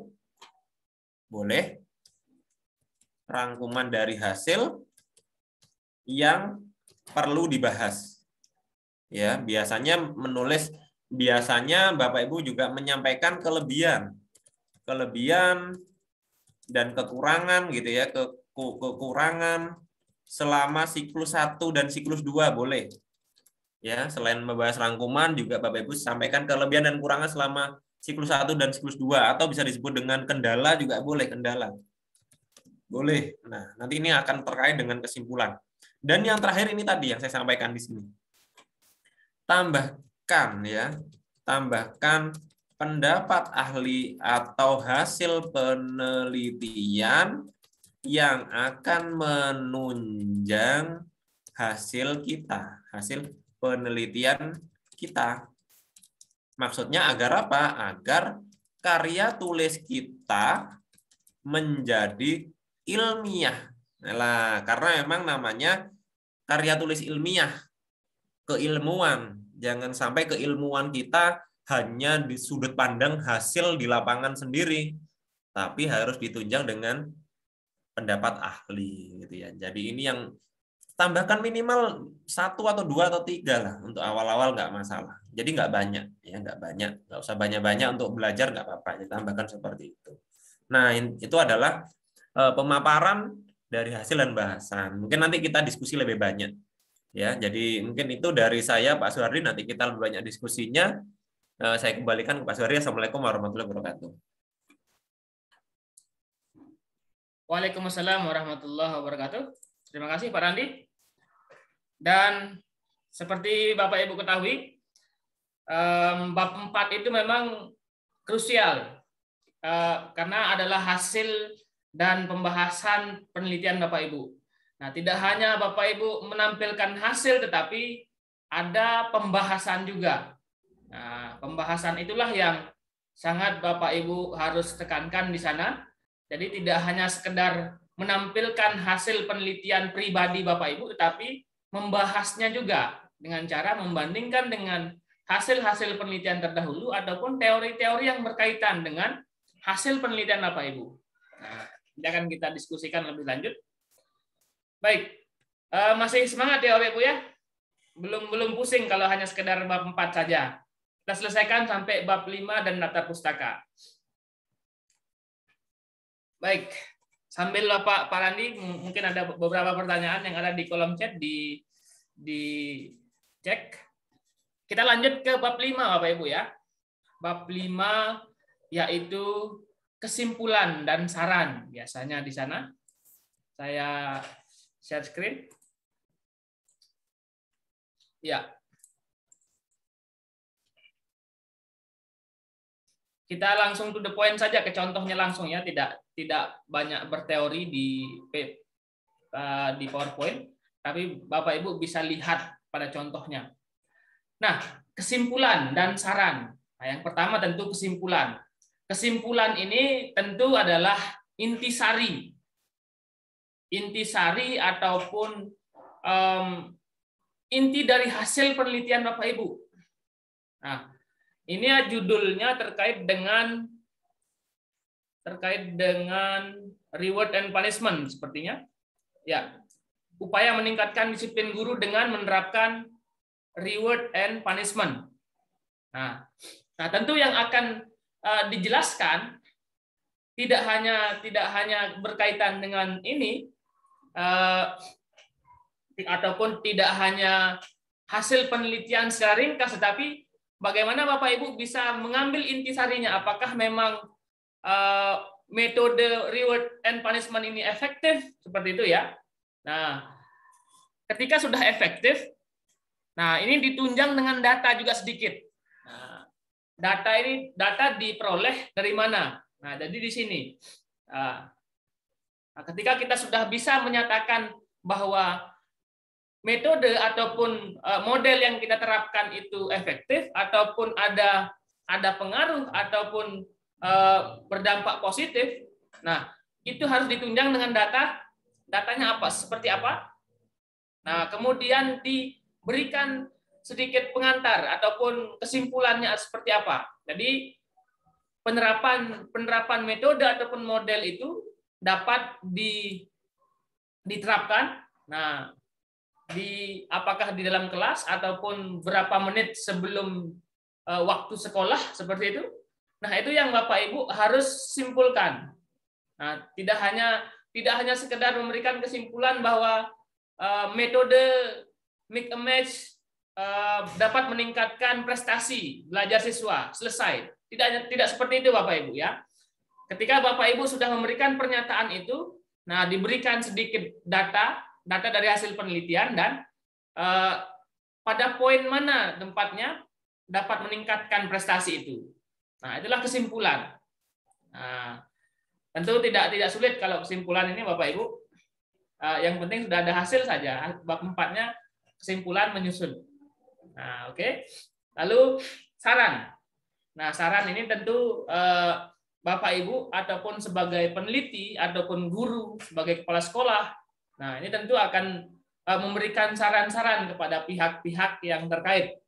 boleh rangkuman dari hasil yang perlu dibahas. Ya, biasanya Bapak Ibu juga menyampaikan kelebihan dan kekurangan gitu ya, kekurangan selama siklus 1 dan siklus 2 boleh. Ya, selain membahas rangkuman juga Bapak Ibu sampaikan kelebihan dan kekurangan selama siklus 1 dan siklus 2 atau bisa disebut dengan kendala juga boleh, kendala. Boleh. Nah, nanti ini akan terkait dengan kesimpulan. Dan yang terakhir ini tadi yang saya sampaikan di sini. ya, tambahkan pendapat ahli atau hasil penelitian yang akan menunjang hasil penelitian kita. Maksudnya agar apa? Agar karya tulis kita menjadi ilmiah. Nah, karena memang namanya karya tulis ilmiah, keilmuan. Jangan sampai keilmuan kita hanya di sudut pandang hasil di lapangan sendiri, tapi harus ditunjang dengan pendapat ahli gitu ya. Jadi ini yang tambahkan minimal 1 atau 2 atau 3 lah untuk awal-awal, nggak masalah. Jadi nggak banyak ya, nggak usah banyak-banyak untuk belajar, nggak apa-apa. Tambahkan seperti itu. Nah itu adalah pemaparan dari hasil dan bahasan. Mungkin nanti kita diskusi lebih banyak ya. Jadi mungkin itu dari saya Pak Suhardi. Nanti kita lebih banyak diskusinya. Saya kembalikan ke Pak Suhardi. Assalamualaikum warahmatullahi wabarakatuh. Waalaikumsalam warahmatullahi wabarakatuh. Terima kasih Pak Randi. Dan seperti Bapak Ibu ketahui, bab 4 itu memang krusial karena adalah hasil dan pembahasan penelitian Bapak Ibu. Nah, tidak hanya Bapak Ibu menampilkan hasil, tetapi ada pembahasan juga. Nah, pembahasan itulah yang sangat Bapak Ibu harus tekankan di sana. Jadi tidak hanya sekedar menampilkan hasil penelitian pribadi Bapak Ibu, tetapi membahasnya juga dengan cara membandingkan dengan hasil-hasil penelitian terdahulu ataupun teori-teori yang berkaitan dengan hasil penelitian Bapak Ibu. Nah, ini akan kita diskusikan lebih lanjut. Baik, masih semangat ya Bapak Ibu ya? Belum pusing kalau hanya sekedar bab 4 saja. Kita selesaikan sampai bab 5 dan daftar pustaka. Baik, sambil Pak Randi mungkin ada beberapa pertanyaan yang ada di kolom chat di cek. Kita lanjut ke bab 5 Bapak Ibu ya. Bab 5 yaitu kesimpulan dan saran. Biasanya di sana saya share screen. Ya. Kita langsung to the point saja, ke contohnya langsung ya, tidak banyak berteori di PowerPoint, tapi Bapak Ibu bisa lihat pada contohnya. Nah, kesimpulan dan saran. Nah, yang pertama tentu kesimpulan. Kesimpulan ini tentu adalah intisari. Intisari ataupun inti dari hasil penelitian Bapak Ibu. Nah, ini judulnya terkait dengan reward and punishment sepertinya. Ya, upaya meningkatkan disiplin guru dengan menerapkan reward and punishment. Nah tentu yang akan dijelaskan tidak hanya berkaitan dengan ini ataupun tidak hanya hasil penelitian secara ringkas, tetapi bagaimana Bapak Ibu bisa mengambil intisarinya? Apakah memang metode reward and punishment ini efektif? Seperti itu ya. Nah, ketika sudah efektif, nah ini ditunjang dengan data juga sedikit. Nah, data diperoleh dari mana? Nah, jadi di sini. Nah, ketika kita sudah bisa menyatakan bahwa metode ataupun model yang kita terapkan itu efektif ataupun ada pengaruh ataupun berdampak positif. Nah, itu harus ditunjang dengan data. Datanya apa? Seperti apa? Nah, kemudian diberikan sedikit pengantar ataupun kesimpulannya seperti apa. Jadi penerapan metode ataupun model itu dapat diterapkan. Nah, apakah di dalam kelas ataupun berapa menit sebelum waktu sekolah seperti itu. Nah, itu yang Bapak Ibu harus simpulkan. Nah, tidak hanya sekedar memberikan kesimpulan bahwa metode mix and match dapat meningkatkan prestasi belajar siswa, selesai. Tidak seperti itu Bapak Ibu ya. Ketika Bapak Ibu sudah memberikan pernyataan itu, nah diberikan sedikit data dari hasil penelitian dan pada poin mana tempatnya dapat meningkatkan prestasi itu. Nah, itulah kesimpulan. Nah, tentu tidak sulit kalau kesimpulan ini Bapak Ibu. Yang penting sudah ada hasil saja. Bab 4-nya kesimpulan menyusun. Nah, oke. Lalu saran. Nah, saran ini tentu Bapak Ibu ataupun sebagai peneliti ataupun guru sebagai kepala sekolah. Nah, ini tentu akan memberikan saran-saran kepada pihak-pihak yang terkait.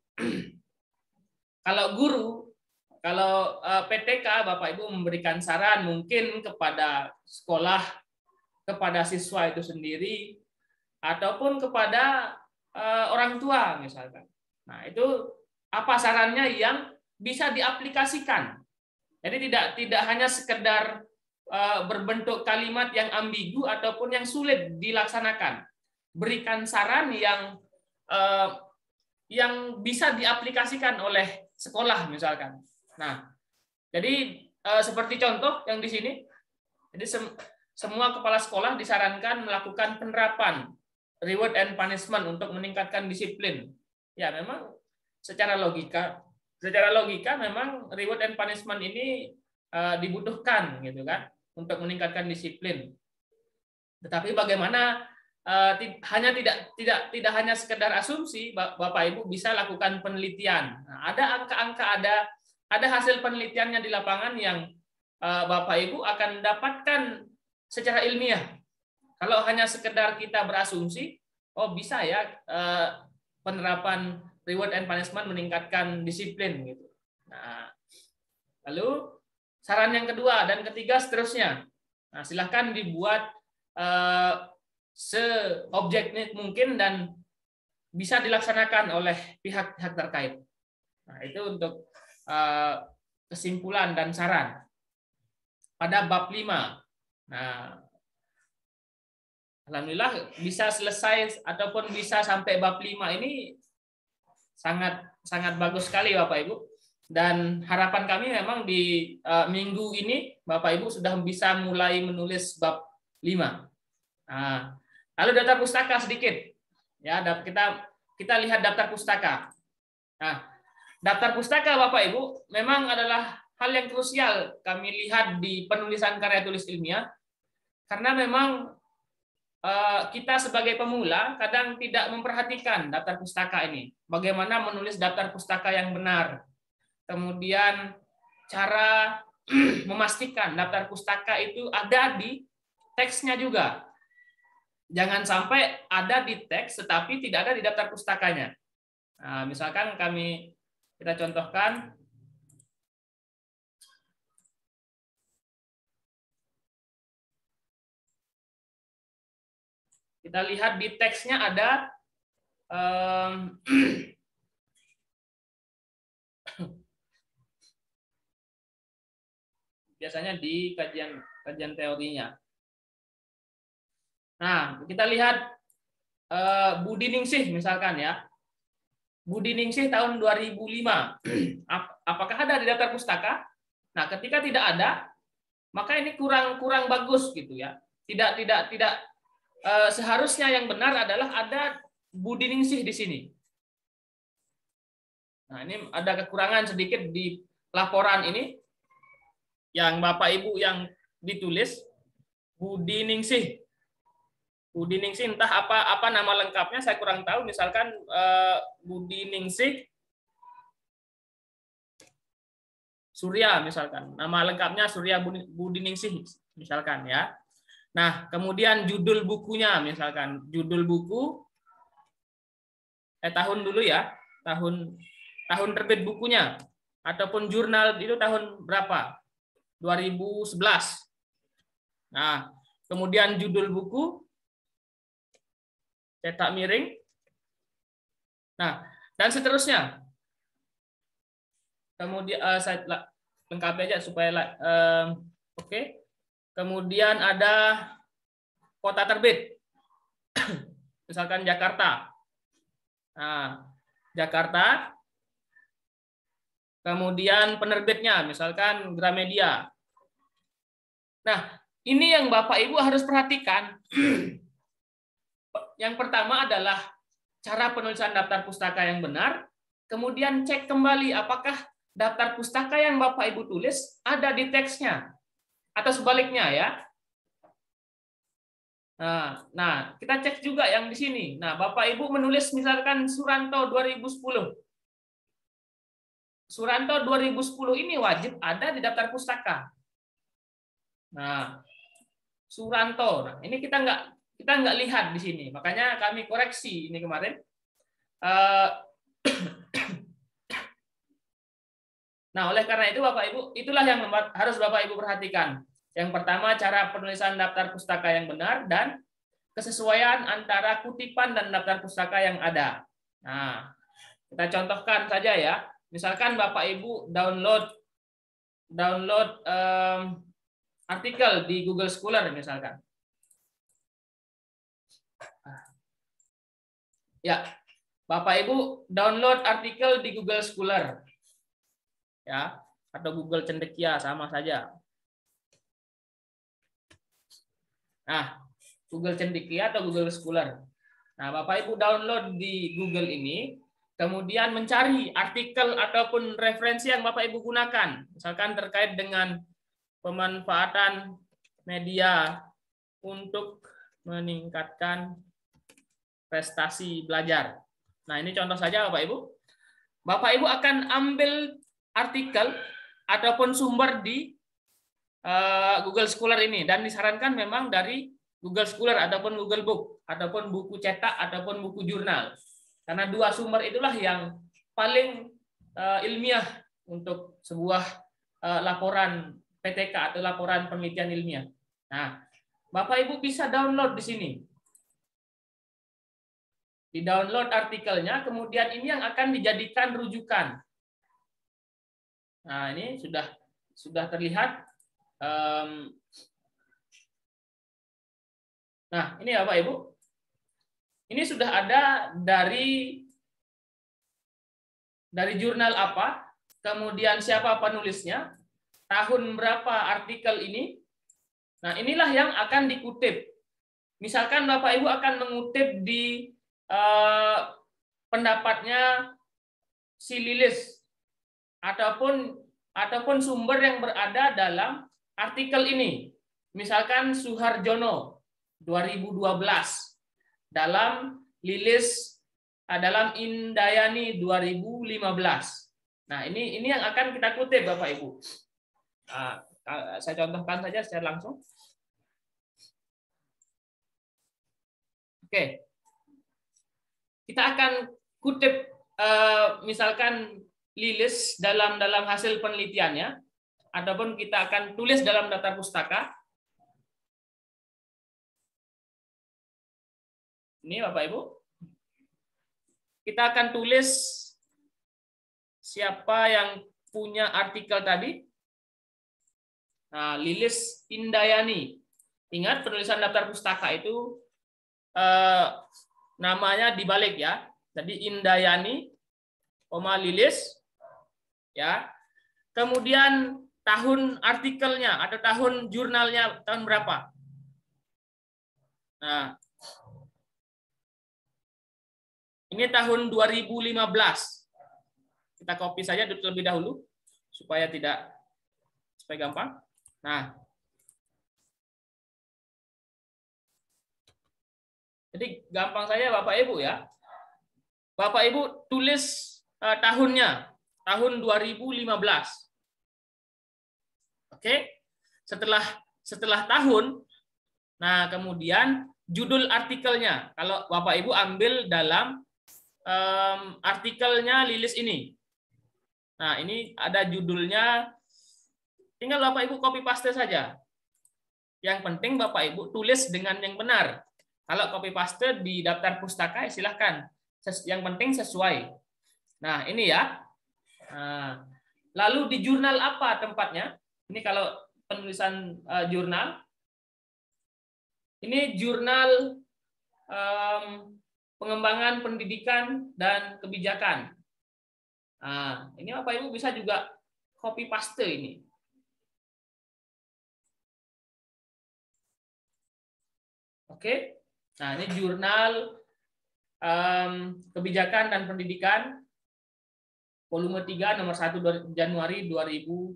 Kalau guru, kalau PTK, Bapak Ibu memberikan saran mungkin kepada sekolah, kepada siswa itu sendiri, ataupun kepada orang tua misalkan. Nah, itu apa sarannya yang bisa diaplikasikan. Jadi tidak hanya sekedar berbentuk kalimat yang ambigu ataupun yang sulit dilaksanakan. Berikan saran yang bisa diaplikasikan oleh sekolah misalkan. Nah, jadi seperti contoh yang di sini, jadi semua kepala sekolah disarankan melakukan penerapan reward and punishment untuk meningkatkan disiplin. Ya, memang secara logika memang reward and punishment ini dibutuhkan gitu kan untuk meningkatkan disiplin. Tetapi bagaimana hanya tidak hanya sekedar asumsi, Bapak Ibu bisa lakukan penelitian. Nah, ada angka-angka, ada hasil penelitiannya di lapangan yang Bapak Ibu akan dapatkan secara ilmiah. Kalau hanya sekedar kita berasumsi, oh bisa ya penerapan reward and punishment meningkatkan disiplin gitu. Nah, lalu saran yang kedua dan ketiga seterusnya. Nah, silahkan dibuat seobjektif mungkin dan bisa dilaksanakan oleh pihak-pihak terkait. Nah, itu untuk kesimpulan dan saran pada bab 5. Nah, alhamdulillah bisa selesai ataupun bisa sampai bab 5 ini sangat bagus sekali Bapak Ibu. Dan harapan kami memang di minggu ini Bapak Ibu sudah bisa mulai menulis bab 5. Nah, lalu daftar pustaka sedikit. Ya, kita lihat daftar pustaka. Nah, daftar pustaka Bapak Ibu memang adalah hal yang krusial kami lihat di penulisan karya tulis ilmiah, karena memang kita sebagai pemula kadang tidak memperhatikan daftar pustaka ini. Bagaimana menulis daftar pustaka yang benar. Kemudian cara memastikan daftar pustaka itu ada di teksnya juga. Jangan sampai ada di teks tetapi tidak ada di daftar pustakanya. Nah, misalkan kita contohkan kita lihat di teksnya ada biasanya di kajian teorinya. Nah, kita lihat Budi Ningsih misalkan ya. Budi Ningsih tahun 2005. Apakah ada di daftar pustaka? Nah, ketika tidak ada, maka ini kurang bagus gitu ya. Tidak seharusnya yang benar adalah ada Budi Ningsih di sini. Nah, ini ada kekurangan sedikit di laporan ini yang Bapak Ibu yang ditulis Budi Ningsih. Budi Ningsih entah apa nama lengkapnya saya kurang tahu, misalkan Budi Ningsih Surya misalkan. Nama lengkapnya Surya Budi Ningsih misalkan ya. Nah, kemudian judul bukunya misalkan judul buku tahun dulu ya, tahun terbit bukunya ataupun jurnal itu tahun berapa? 2011. Nah, kemudian judul buku cetak miring. Nah, dan seterusnya. Kemudian saya lengkapi aja supaya oke. Kemudian ada kota terbit. Misalkan Jakarta. Nah, Jakarta. Kemudian penerbitnya misalkan Gramedia. Nah, ini yang Bapak Ibu harus perhatikan. Yang pertama adalah cara penulisan daftar pustaka yang benar. kemudian cek kembali apakah daftar pustaka yang Bapak Ibu tulis ada di teksnya atau sebaliknya ya. Nah, kita cek juga yang di sini. Nah, Bapak Ibu menulis misalkan Suranto 2010. Suranto 2010 ini wajib ada di daftar pustaka. Nah, Suranto. Nah, ini kita nggak lihat di sini. Makanya kami koreksi ini kemarin. Nah, oleh karena itu Bapak Ibu, itulah yang harus Bapak Ibu perhatikan. Yang pertama, cara penulisan daftar pustaka yang benar dan kesesuaian antara kutipan dan daftar pustaka yang ada. Nah, kita contohkan saja ya. Misalkan Bapak Ibu download artikel di Google Scholar misalkan. Ya, Bapak Ibu download artikel di Google Scholar. Ya, atau Google Cendekia sama saja. Nah, Google Cendekia atau Google Scholar. Nah, Bapak Ibu download di Google ini, kemudian mencari artikel ataupun referensi yang Bapak Ibu gunakan, misalkan terkait dengan pemanfaatan media untuk meningkatkan prestasi belajar. Nah, ini contoh saja Bapak Ibu. Bapak Ibu akan ambil artikel ataupun sumber di Google Scholar ini, dan disarankan memang dari Google Scholar ataupun Google Book ataupun buku cetak ataupun buku jurnal, karena dua sumber itulah yang paling ilmiah untuk sebuah laporan PTK atau laporan penelitian ilmiah. Nah, Bapak Ibu bisa download di sini, di download artikelnya, kemudian ini yang akan dijadikan rujukan. Nah, ini sudah terlihat. Nah, ini Bapak Ibu. Ini sudah ada dari jurnal apa, kemudian siapa penulisnya, tahun berapa artikel ini. Nah, inilah yang akan dikutip. Misalkan Bapak Ibu akan mengutip di pendapatnya si Lilis ataupun sumber yang berada dalam artikel ini. Misalkan Suharjono 2012 dalam Lilis dalam Indayani 2015. Nah, ini yang akan kita kutip Bapak Ibu. Saya contohkan saja secara langsung. Oke. Kita akan kutip misalkan Lilis dalam hasil penelitiannya, ataupun kita akan tulis dalam daftar pustaka. Ini Bapak Ibu. Kita akan tulis siapa yang punya artikel tadi. Nah, Lilis Indayani. Ingat, penulisan daftar pustaka itu namanya dibalik ya. Jadi Indayani, Lilis, ya. Kemudian tahun artikelnya atau tahun jurnalnya tahun berapa? Nah, ini tahun 2015. Kita copy saja terlebih dahulu supaya gampang. Nah, jadi gampang saja Bapak Ibu ya. Bapak Ibu tulis tahunnya, tahun 2015. Oke. Setelah tahun, nah kemudian judul artikelnya. Kalau Bapak Ibu ambil dalam artikelnya Lilis ini. Nah, ini ada judulnya. Tinggal Bapak Ibu copy paste saja. Yang penting Bapak Ibu tulis dengan yang benar. Kalau copy paste di daftar pustaka, silahkan. Yang penting sesuai. Nah, ini ya. Nah, lalu di jurnal apa tempatnya? Ini kalau penulisan jurnal. Ini jurnal pengembangan pendidikan dan kebijakan. Nah, ini Bapak Ibu bisa juga copy paste ini. Oke. Nah, ini jurnal kebijakan dan pendidikan. volume 3 nomor 1 Januari 2015.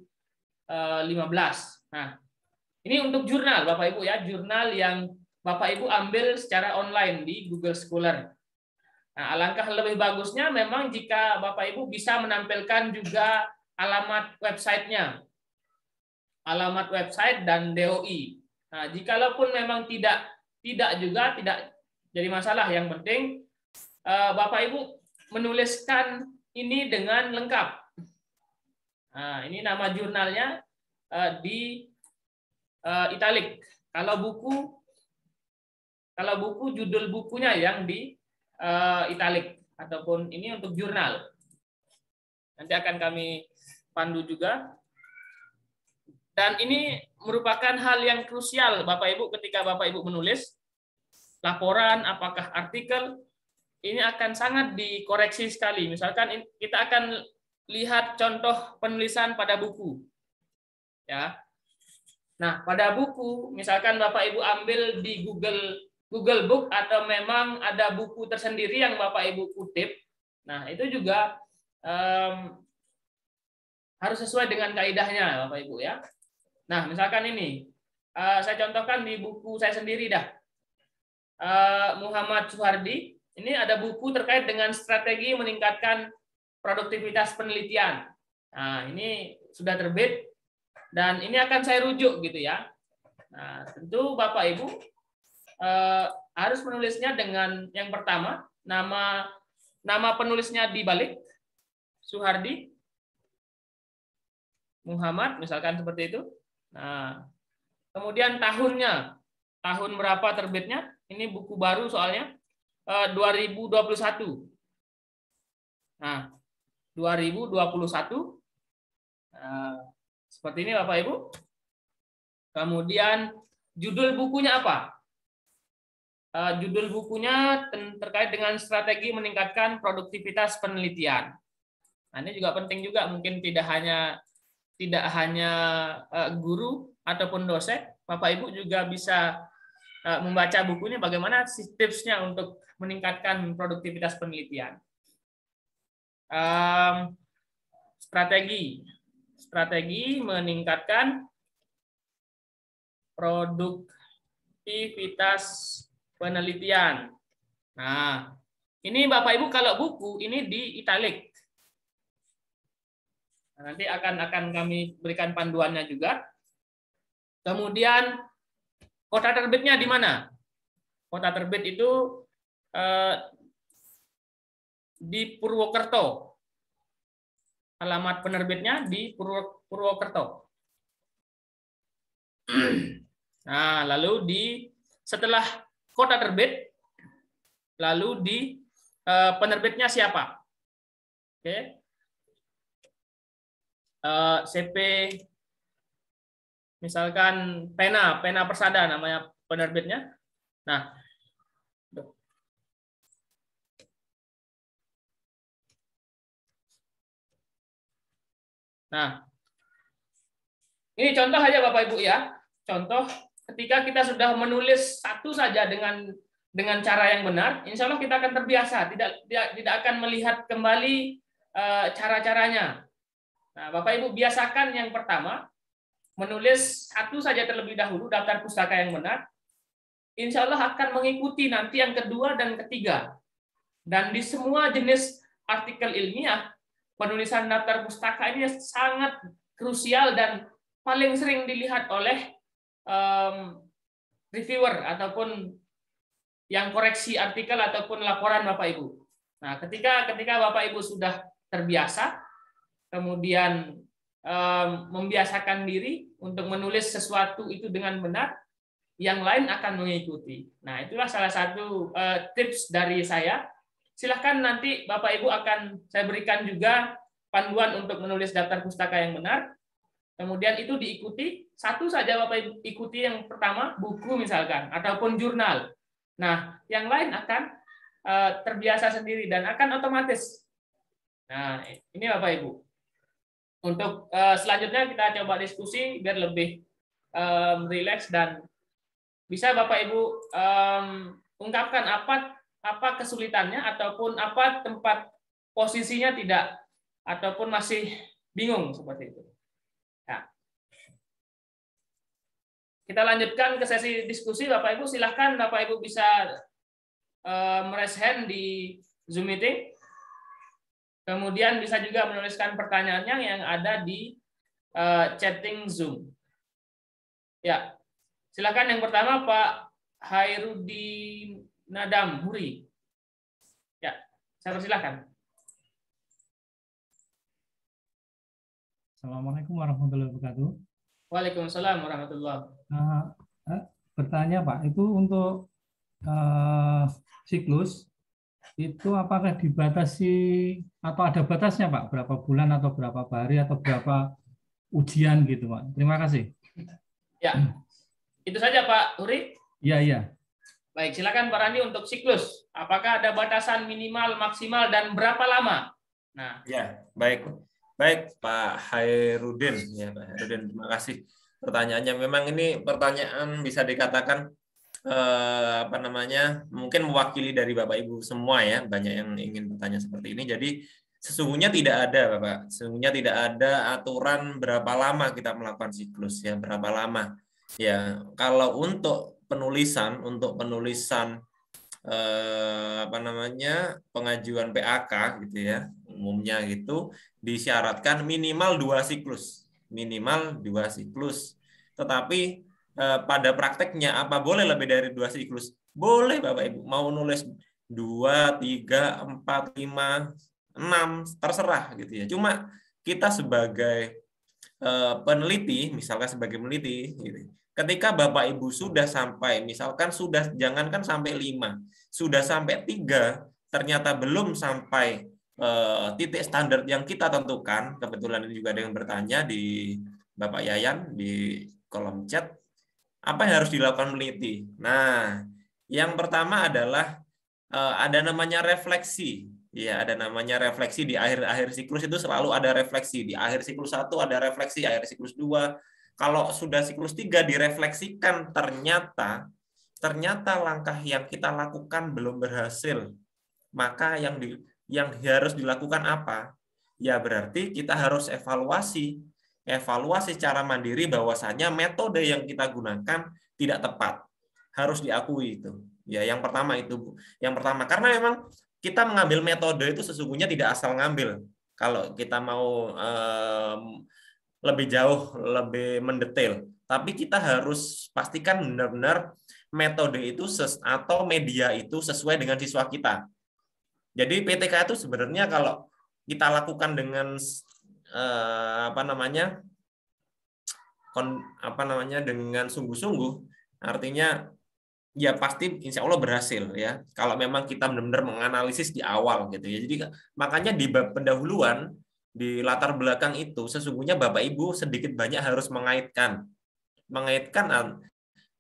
Nah, ini untuk jurnal Bapak Ibu ya, jurnal yang Bapak Ibu ambil secara online di Google Scholar. Nah, alangkah lebih bagusnya memang jika Bapak Ibu bisa menampilkan juga alamat websitenya, alamat website dan DOI. Nah, jikalaupun memang tidak juga tidak jadi masalah. Yang penting Bapak Ibu menuliskan ini dengan lengkap. Nah, ini nama jurnalnya di italik. Kalau buku judul bukunya yang di italik, ataupun ini untuk jurnal. Nanti akan kami pandu juga. Dan ini merupakan hal yang krusial Bapak Ibu ketika Bapak Ibu menulis laporan, apakah artikel, ini akan sangat dikoreksi sekali. Misalkan kita akan lihat contoh penulisan pada buku. Ya. Nah, pada buku, misalkan Bapak Ibu ambil di Google Book atau memang ada buku tersendiri yang Bapak Ibu kutip. Nah, itu juga harus sesuai dengan kaidahnya Bapak Ibu ya. Nah, misalkan ini saya contohkan di buku saya sendiri dah. Muhammad Suhardi, ini ada buku terkait dengan strategi meningkatkan produktivitas penelitian. Nah, ini sudah terbit dan ini akan saya rujuk gitu ya. Nah, tentu Bapak Ibu harus menulisnya dengan yang pertama nama penulisnya dibalik, Suhardi Muhammad, misalkan seperti itu. Nah, kemudian tahunnya, tahun berapa terbitnya? Ini buku baru soalnya 2021. Nah, 2021 seperti ini Bapak Ibu. Kemudian judul bukunya apa? Judul bukunya terkait dengan strategi meningkatkan produktivitas penelitian. Nah, ini juga penting juga, mungkin tidak hanya guru ataupun dosen, Bapak Ibu juga bisa membaca bukunya bagaimana tipsnya untuk meningkatkan produktivitas penelitian. Strategi meningkatkan produktivitas penelitian. Nah, ini Bapak Ibu kalau buku ini di italik. Nanti akan kami berikan panduannya juga. Kemudian kota terbitnya di mana? Kota terbit itu di Purwokerto. Alamat penerbitnya di Purwokerto. Nah, lalu setelah kota terbit, lalu di penerbitnya siapa? Oke. CP, misalkan Pena Persada namanya penerbitnya. Nah, ini contoh aja Bapak Ibu ya. Contoh ketika kita sudah menulis satu saja dengan cara yang benar, insya Allah kita akan terbiasa, tidak akan melihat kembali cara-caranya. Nah, Bapak Ibu biasakan yang pertama menulis satu saja terlebih dahulu daftar pustaka yang benar. Insya Allah akan mengikuti nanti yang kedua dan ketiga. Dan di semua jenis artikel ilmiah, penulisan daftar pustaka ini sangat krusial dan paling sering dilihat oleh reviewer ataupun yang koreksi artikel ataupun laporan Bapak Ibu. Nah, ketika Bapak Ibu sudah terbiasa, kemudian membiasakan diri untuk menulis sesuatu itu dengan benar, yang lain akan mengikuti. Nah, itulah salah satu tips dari saya. Silahkan nanti Bapak Ibu akan saya berikan juga panduan untuk menulis daftar pustaka yang benar. Kemudian itu diikuti, satu saja Bapak Ibu ikuti yang pertama, buku misalkan, ataupun jurnal. Nah, yang lain akan terbiasa sendiri dan akan otomatis. Nah, ini Bapak Ibu. Untuk selanjutnya kita coba diskusi biar lebih rileks dan bisa Bapak Ibu ungkapkan apa kesulitannya ataupun apa tempat posisinya ataupun masih bingung seperti itu. Nah, kita lanjutkan ke sesi diskusi. Bapak Ibu silahkan Bapak Ibu bisa meraise hand di Zoom meeting. Kemudian bisa juga menuliskan pertanyaannya yang ada di chatting Zoom. Ya, silakan yang pertama Pak Hairudi Nadam Huri. Ya, saya persilahkan. Assalamualaikum warahmatullahi wabarakatuh. Waalaikumsalam warahmatullahi wabarakatuh. Bertanya Pak, itu untuk siklus itu apakah dibatasi atau ada batasnya Pak? Berapa bulan atau berapa hari atau berapa ujian gitu Pak? Terima kasih. Ya, itu saja Pak Huri. Iya. Baik, silakan Pak Randi untuk siklus. Apakah ada batasan minimal, maksimal, dan berapa lama? Nah, ya, baik Pak Hairudin, ya Pak Hairudin, terima kasih pertanyaannya. Memang ini pertanyaan bisa dikatakan mungkin mewakili dari Bapak Ibu semua ya, banyak yang ingin bertanya seperti ini. Jadi sesungguhnya tidak ada Bapak, sesungguhnya tidak ada aturan berapa lama kita melakukan siklus ya, berapa lama. Ya, kalau untuk penulisan pengajuan PAK gitu ya, umumnya gitu disyaratkan minimal 2 siklus. Tetapi pada prakteknya apa boleh lebih dari 2 siklus? Boleh Bapak Ibu, mau nulis 2, 3, 4, 5, 6, terserah gitu ya. Cuma kita sebagai peneliti, misalkan sebagai peneliti gitu, ketika Bapak Ibu sudah sampai, misalkan jangankan sampai 5, sudah sampai 3, ternyata belum sampai titik standar yang kita tentukan. Kebetulan ini juga ada yang bertanya di Bapak Yayan di kolom chat, apa yang harus dilakukan peneliti? Nah, yang pertama adalah ada namanya refleksi. Ya, ada namanya refleksi di akhir siklus itu selalu ada refleksi. Di akhir siklus 1 ada refleksi, akhir siklus 2. Kalau sudah siklus 3 direfleksikan ternyata langkah yang kita lakukan belum berhasil. Maka yang harus dilakukan apa? Ya berarti kita harus evaluasi secara mandiri bahwasanya metode yang kita gunakan tidak tepat. Harus diakui itu. Ya, yang pertama itu. Yang pertama karena memang kita mengambil metode itu sesungguhnya tidak asal ngambil. Kalau kita mau lebih jauh, lebih mendetail, tapi kita harus pastikan benar-benar metode itu atau media itu sesuai dengan siswa kita. Jadi PTK itu sebenarnya kalau kita lakukan dengan dengan sungguh-sungguh, artinya ya pasti insya Allah berhasil ya. Kalau memang kita benar-benar menganalisis di awal gitu ya. Jadi makanya di bab pendahuluan di latar belakang itu sesungguhnya Bapak Ibu sedikit banyak harus mengaitkan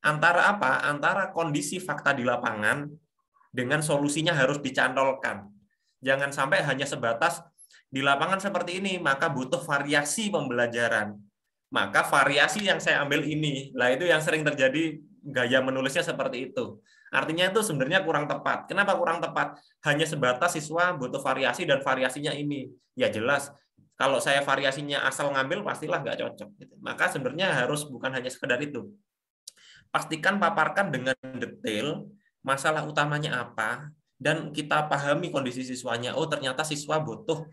antara apa? Antara kondisi fakta di lapangan dengan solusinya harus dicantolkan. Jangan sampai hanya sebatas di lapangan seperti ini, maka butuh variasi pembelajaran. Maka variasi yang saya ambil ini. Lah itu yang sering terjadi, gaya menulisnya seperti itu. Artinya itu sebenarnya kurang tepat. Kenapa kurang tepat? Hanya sebatas siswa butuh variasi dan variasinya ini. Ya jelas, kalau saya variasinya asal ngambil pastilah nggak cocok. Maka sebenarnya harus bukan hanya sekedar itu. Pastikan paparkan dengan detail masalah utamanya apa, dan kita pahami kondisi siswanya. Oh, ternyata siswa butuh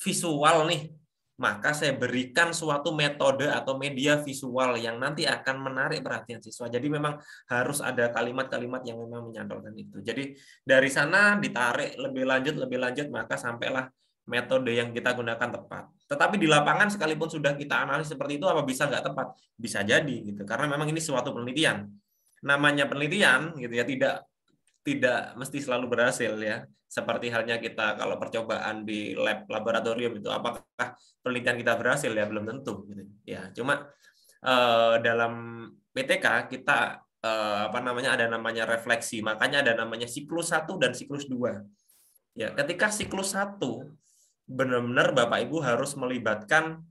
visual nih. Maka saya berikan suatu metode atau media visual yang nanti akan menarik perhatian siswa. Jadi memang harus ada kalimat-kalimat yang memang menyantolkan itu. Jadi dari sana ditarik lebih lanjut, maka sampailah metode yang kita gunakan tepat. Tetapi di lapangan sekalipun sudah kita analisis seperti itu, apa bisa nggak tepat? Bisa jadi gitu. Karena memang ini suatu penelitian. Namanya penelitian gitu ya, tidak mesti selalu berhasil ya. Seperti halnya kita kalau percobaan di laboratorium itu, apakah penelitian kita berhasil ya, belum tentu gitu. Ya, cuma dalam PTK kita ada namanya refleksi. Makanya ada namanya siklus 1 dan siklus 2. Ya, ketika siklus 1 benar-benar Bapak Ibu harus melibatkan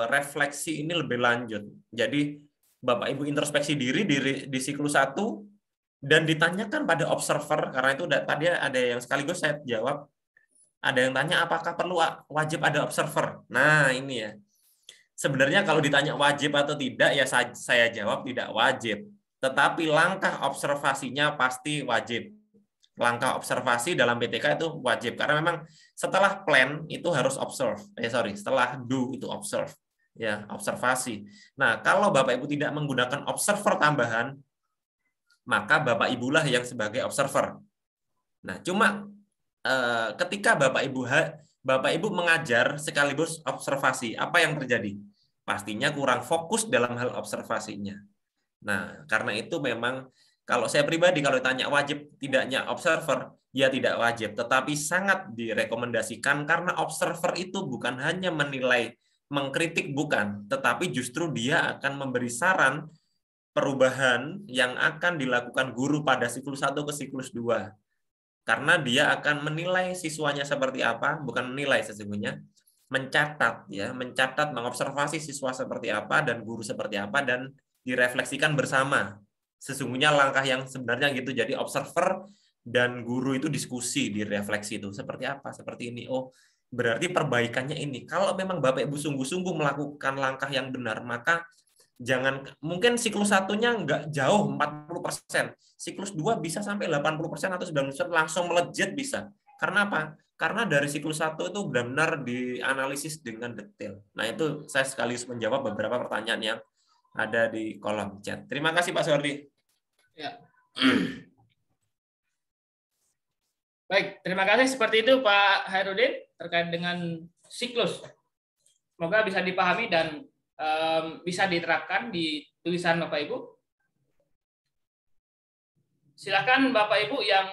refleksi ini lebih lanjut. Jadi Bapak Ibu introspeksi diri di siklus 1 dan ditanyakan pada observer, karena itu tadi ada yang sekaligus saya jawab, Ada yang tanya apakah perlu wajib ada observer. Nah, ini ya. Sebenarnya kalau ditanya wajib atau tidak, ya saya jawab tidak wajib. Tetapi langkah observasinya pasti wajib. Langkah observasi dalam PTK itu wajib. Karena memang setelah plan itu harus observe. Setelah do itu observe. Ya, observasi. Nah, kalau Bapak Ibu tidak menggunakan observer tambahan, maka Bapak Ibulah yang sebagai observer. Nah, cuma ketika Bapak Ibu mengajar sekaligus observasi, apa yang terjadi? Pastinya kurang fokus dalam hal observasinya. Nah, karena itu memang kalau saya pribadi kalau ditanya wajib tidaknya observer, ya tidak wajib, tetapi sangat direkomendasikan karena observer itu bukan hanya menilai, mengkritik bukan, tetapi justru dia akan memberi saran perubahan yang akan dilakukan guru pada siklus 1 ke siklus 2. Karena dia akan menilai siswanya seperti apa, bukan menilai sesungguhnya, mencatat ya, mengobservasi siswa seperti apa dan guru seperti apa dan direfleksikan bersama. Sesungguhnya langkah yang sebenarnya gitu. Jadi observer dan guru itu diskusi, direfleksi itu seperti apa, seperti ini. Oh, berarti perbaikannya ini. Kalau memang Bapak Ibu sungguh-sungguh melakukan langkah yang benar, maka jangan, mungkin siklus 1-nya nggak jauh 40%, siklus 2 bisa sampai 80% atau 90% langsung melejit bisa. Karena apa? Karena dari siklus 1 itu benar-benar dianalisis dengan detail. Nah, itu saya sekaligus menjawab beberapa pertanyaan yang ada di kolom chat. Terima kasih Pak Suwardi. Ya. Baik, terima kasih. Seperti itu Pak Hairudin terkait dengan siklus. Semoga bisa dipahami dan bisa diterapkan di tulisan Bapak Ibu. Silakan Bapak Ibu yang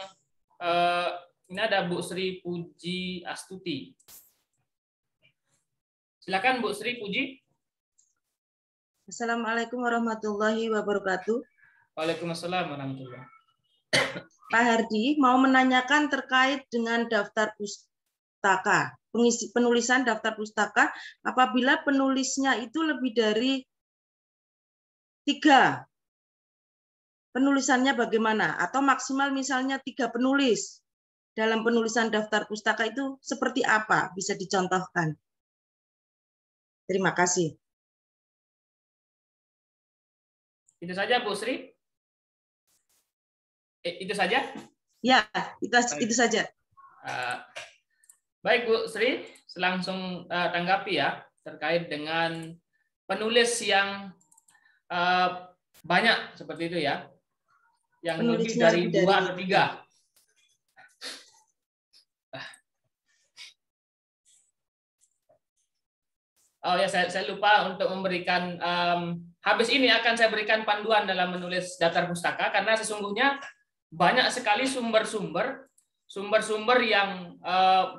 ini ada Bu Sri Puji Astuti. Silakan Bu Sri Puji. Assalamualaikum warahmatullahi wabarakatuh. Waalaikumsalam warahmatullahi wabarakatuh. Pak Hardi mau menanyakan terkait dengan daftar pustaka. Penulisan daftar pustaka apabila penulisnya itu lebih dari 3, penulisannya bagaimana? Atau maksimal misalnya 3 penulis dalam penulisan daftar pustaka itu seperti apa? Bisa dicontohkan. Terima kasih. Itu saja Bu Sri? Itu saja? Ya, itu saja. Baik Bu Sri, langsung tanggapi ya terkait dengan penulis yang banyak seperti itu ya, yang lebih dari 2 atau 3. Oh ya, saya lupa untuk memberikan, habis ini akan saya berikan panduan dalam menulis daftar pustaka karena sesungguhnya banyak sekali sumber-sumber yang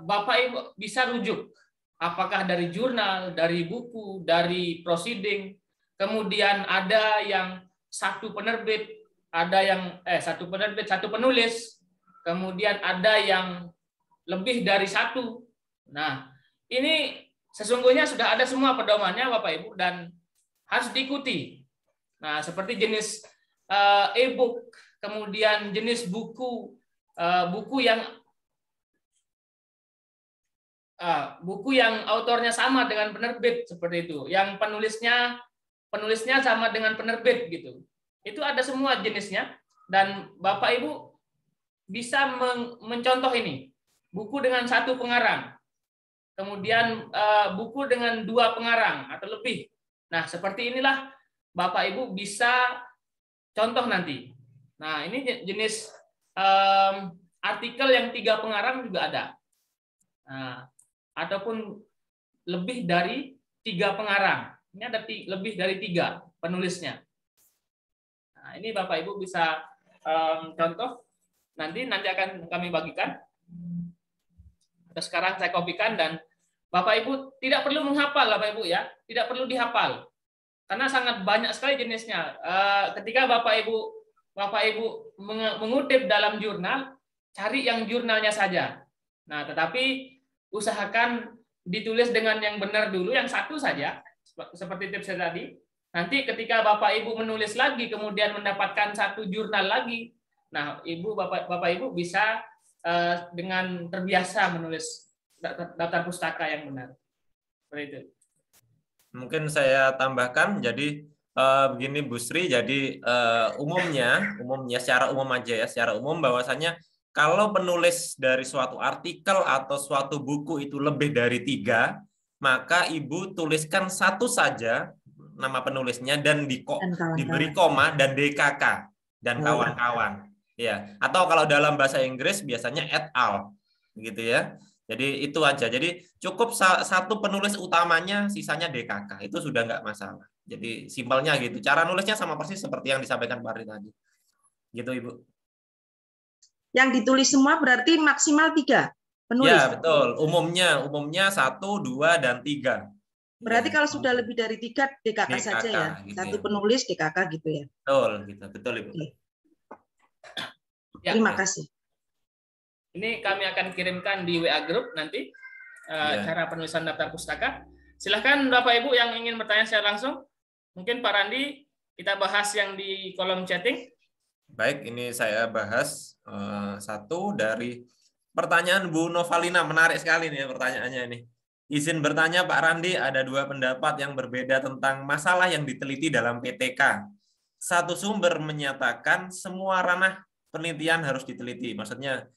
Bapak Ibu bisa rujuk, apakah dari jurnal, dari buku, dari proceeding, kemudian ada yang satu penerbit, ada yang satu penerbit, satu penulis, kemudian ada yang lebih dari 1. Nah, ini sesungguhnya sudah ada semua pedomannya Bapak Ibu dan harus diikuti. Nah, seperti jenis e-book, kemudian jenis buku yang autornya sama dengan penerbit seperti itu, yang penulisnya sama dengan penerbit gitu. Itu ada semua jenisnya dan Bapak Ibu bisa mencontoh ini. Buku dengan 1 pengarang. Kemudian buku dengan 2 pengarang atau lebih. Nah, seperti inilah Bapak Ibu bisa contoh nanti. Nah, ini jenis artikel yang 3 pengarang juga ada. Nah, ataupun lebih dari 3 pengarang. Ini ada lebih dari 3 penulisnya. Nah, ini Bapak Ibu bisa contoh. Nanti akan kami bagikan. Sekarang saya kopikan dan Bapak Ibu tidak perlu menghafal Bapak Ibu ya, tidak perlu dihafal karena sangat banyak sekali jenisnya. Ketika Bapak Ibu mengutip dalam jurnal, cari yang jurnalnya saja. Nah, tetapi usahakan ditulis dengan yang benar dulu, yang 1 saja seperti tips saya tadi. Nanti ketika Bapak Ibu menulis lagi kemudian mendapatkan 1 jurnal lagi, nah Bapak Ibu bisa dengan terbiasa menulis daftar pustaka yang benar. Seperti itu. Mungkin saya tambahkan, jadi begini Bu Sri, jadi umumnya secara umum aja ya, secara umum bahwasanya kalau penulis dari suatu artikel atau suatu buku itu lebih dari 3, maka Ibu tuliskan satu saja nama penulisnya dan diberi koma dan DKK dan kawan-kawan. Ya, atau kalau dalam bahasa Inggris biasanya et al. Gitu ya. Jadi itu aja. Jadi cukup satu penulis utamanya, sisanya DKK. Itu sudah nggak masalah. Jadi simpelnya gitu. Cara nulisnya sama persis seperti yang disampaikan Pak Ari tadi. Gitu Ibu. Yang ditulis semua berarti maksimal 3 penulis. Ya betul. Umumnya 1, 2, dan 3. Berarti Ya. kalau sudah lebih dari 3 DKK saja ya. Gitu Satu ya. penulis DKK gitu ya. Betul gitu. Betul Ibu. Ya. Terima kasih. Ini kami akan kirimkan di WA Group nanti cara penulisan daftar pustaka. Silahkan Bapak Ibu yang ingin bertanya secara langsung. Mungkin Pak Randi, kita bahas yang di kolom chatting. Baik, ini saya bahas satu dari pertanyaan Bu Novalina. Menarik sekali nih pertanyaannya ini. Izin bertanya Pak Randi, ada 2 pendapat yang berbeda tentang masalah yang diteliti dalam PTK. Satu sumber menyatakan semua ranah penelitian harus diteliti. Maksudnya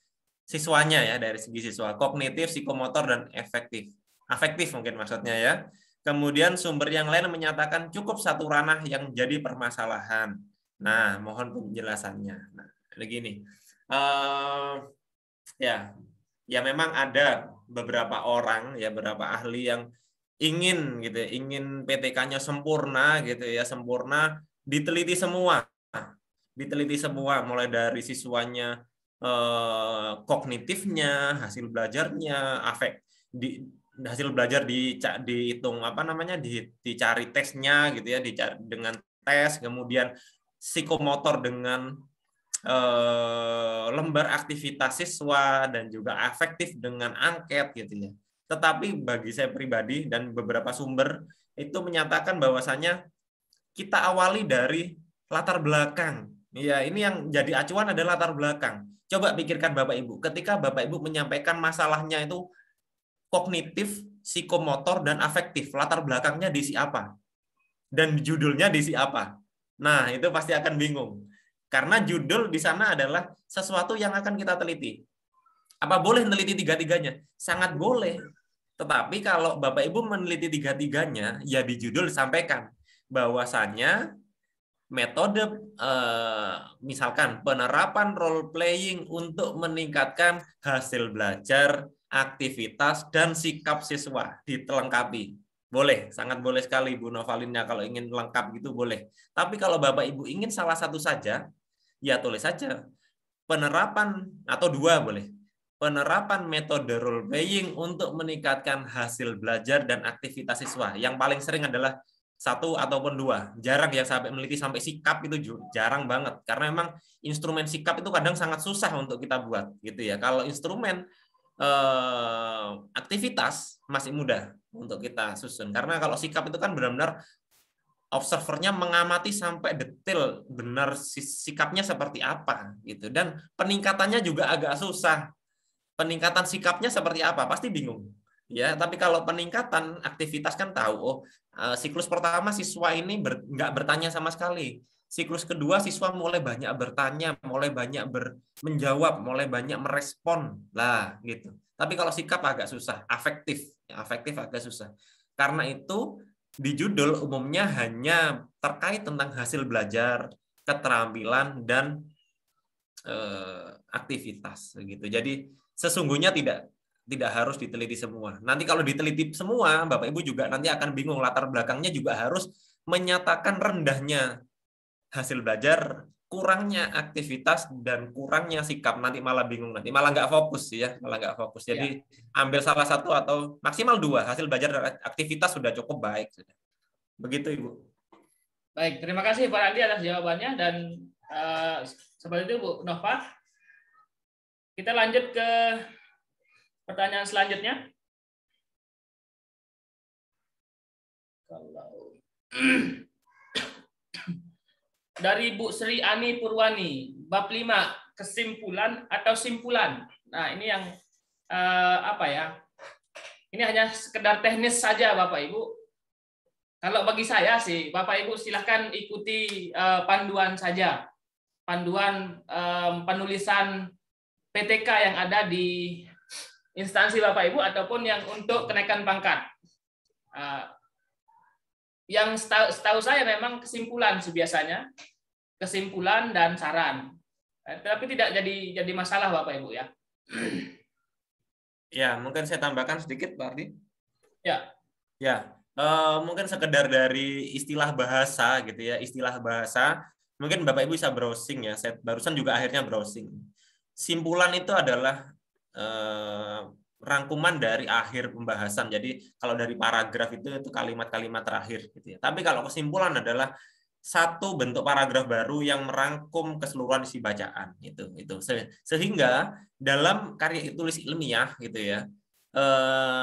siswanya ya, dari segi siswa, kognitif, psikomotor, dan afektif mungkin maksudnya ya. Kemudian sumber yang lain menyatakan cukup satu ranah yang jadi permasalahan. Nah, mohon penjelasannya. Nah, begini, ya memang ada beberapa orang ya, beberapa ahli yang ingin gitu, ingin PTK-nya sempurna gitu ya, sempurna, diteliti semua, mulai dari siswanya, kognitifnya, hasil belajarnya, hasil belajar dihitung dicari tesnya gitu ya, dicari dengan tes, kemudian psikomotor dengan lembar aktivitas siswa, dan juga afektif dengan angket gitu ya. Tetapi bagi saya pribadi dan beberapa sumber itu menyatakan bahwasanya kita awali dari latar belakang. Ya, ini yang jadi acuan adalah latar belakang. Coba pikirkan Bapak Ibu, ketika Bapak Ibu menyampaikan masalahnya itu kognitif, psikomotor, dan afektif, latar belakangnya diisi apa? Dan judulnya diisi apa? Nah, itu pasti akan bingung. Karena judul di sana adalah sesuatu yang akan kita teliti. Apa boleh meneliti 3-3-nya? Sangat boleh. Tetapi kalau Bapak Ibu meneliti 3-3-nya, ya di judul disampaikan bahwasanya metode misalkan penerapan role playing untuk meningkatkan hasil belajar, aktivitas, dan sikap siswa dilengkapi. Boleh, sangat boleh sekali Bu Novalina, kalau ingin lengkap gitu boleh. Tapi kalau Bapak Ibu ingin salah satu saja, ya tulis saja penerapan, atau 2 boleh. Penerapan metode role playing untuk meningkatkan hasil belajar dan aktivitas siswa. Yang paling sering adalah 1 ataupun 2. Jarang yang sampai meneliti sampai sikap, itu jarang banget. Karena memang instrumen sikap itu kadang sangat susah untuk kita buat gitu ya. Kalau instrumen aktivitas masih mudah untuk kita susun. Karena kalau sikap itu kan benar-benar observernya mengamati sampai detail benar sikapnya seperti apa gitu. Dan peningkatannya juga agak susah. Peningkatan sikapnya seperti apa? Pasti bingung. Ya, tapi kalau peningkatan aktivitas kan tahu, siklus pertama siswa ini nggak bertanya sama sekali. Siklus kedua siswa mulai banyak bertanya, mulai banyak menjawab, mulai banyak merespon lah gitu. Tapi kalau sikap agak susah, afektif agak susah. Karena itu di judul umumnya hanya terkait tentang hasil belajar, keterampilan, dan aktivitas gitu. Jadi sesungguhnya tidak harus diteliti semua. Nanti kalau diteliti semua, Bapak Ibu juga nanti akan bingung, latar belakangnya juga harus menyatakan rendahnya hasil belajar, kurangnya aktivitas, dan kurangnya sikap. Nanti malah bingung, nanti malah nggak fokus ya, Jadi ambil salah satu atau maksimal 2, hasil belajar dan aktivitas sudah cukup baik. Begitu Ibu. Baik, terima kasih Pak Andi atas jawabannya, dan seperti itu Bu Nova. Kita lanjut ke pertanyaan selanjutnya. Dari Bu Sri Ani Purwani, bab 5, kesimpulan atau simpulan. Nah, ini yang Ini hanya sekedar teknis saja Bapak Ibu. Kalau bagi saya sih, Bapak Ibu silahkan ikuti panduan saja. Panduan penulisan PTK yang ada di instansi Bapak Ibu ataupun yang untuk kenaikan pangkat. Yang setahu saya memang kesimpulan biasanya, kesimpulan dan saran. Tapi tidak jadi masalah Bapak Ibu ya. Ya, mungkin saya tambahkan sedikit Pak Ardi. Ya. Ya, mungkin sekedar dari istilah bahasa gitu ya, istilah bahasa. Mungkin Bapak Ibu bisa browsing ya. Saya barusan juga akhirnya browsing. Simpulan itu adalah rangkuman dari akhir pembahasan. Jadi kalau dari paragraf itu kalimat-kalimat terakhir gitu ya. Tapi kalau kesimpulan adalah satu bentuk paragraf baru yang merangkum keseluruhan isi bacaan itu. Sehingga dalam karya tulis ilmiah gitu ya,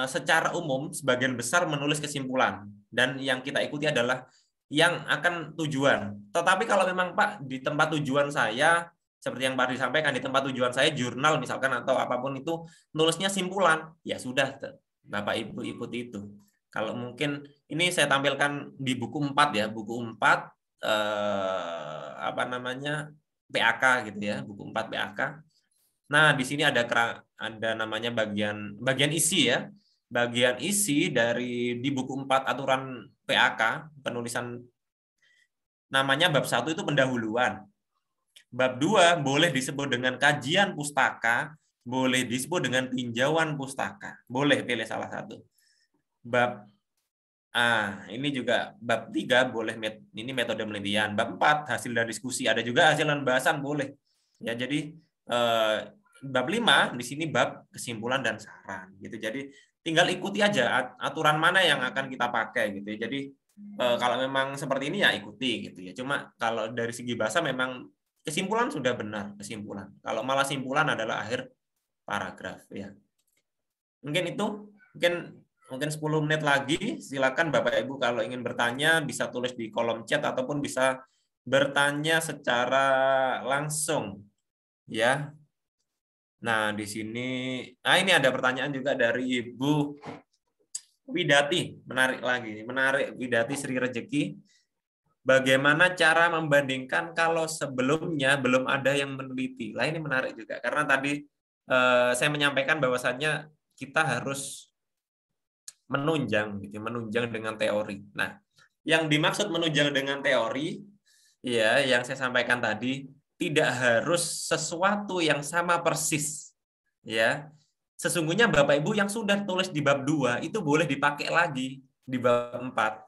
secara umum sebagian besar menulis kesimpulan dan yang kita ikuti adalah yang akan tujuan. Tetapi kalau memang Pak di tempat tujuan saya seperti yang Pak Ardi sampaikan, di tempat tujuan saya jurnal misalkan atau apapun itu nulisnya simpulan, ya sudah Bapak Ibu ikuti itu. Kalau mungkin ini saya tampilkan di buku 4 ya, buku 4 PAK gitu ya, buku 4 PAK. Nah, di sini ada namanya bagian isi ya. Bagian isi di buku 4 aturan PAK, penulisan namanya bab 1 itu pendahuluan. Bab 2 boleh disebut dengan kajian pustaka, boleh disebut dengan tinjauan pustaka. Boleh pilih salah satu. Ini juga bab 3 boleh ini metode penelitian. Bab 4 hasil dari diskusi, ada juga hasil dan bahasan boleh. Ya, jadi bab 5 di sini bab kesimpulan dan saran gitu. Jadi tinggal ikuti aja aturan mana yang akan kita pakai gitu. Jadi kalau memang seperti ini ya ikuti gitu ya. Cuma kalau dari segi bahasa memang kesimpulan sudah benar, kesimpulan. Kalau malah simpulan adalah akhir paragraf ya. Mungkin itu, mungkin 10 menit lagi. Silakan Bapak Ibu kalau ingin bertanya bisa tulis di kolom chat ataupun bisa bertanya secara langsung ya. Nah, di sini ini ada pertanyaan juga dari Ibu Widati, menarik Widati Sri Rejeki. Bagaimana cara membandingkan kalau sebelumnya belum ada yang meneliti? Lah ini menarik juga karena tadi saya menyampaikan bahwasannya kita harus menunjang dengan teori. Nah, yang dimaksud menunjang dengan teori ya yang saya sampaikan tadi tidak harus sesuatu yang sama persis. Ya. Sesungguhnya Bapak Ibu yang sudah tulis di bab 2 itu boleh dipakai lagi di bab 4.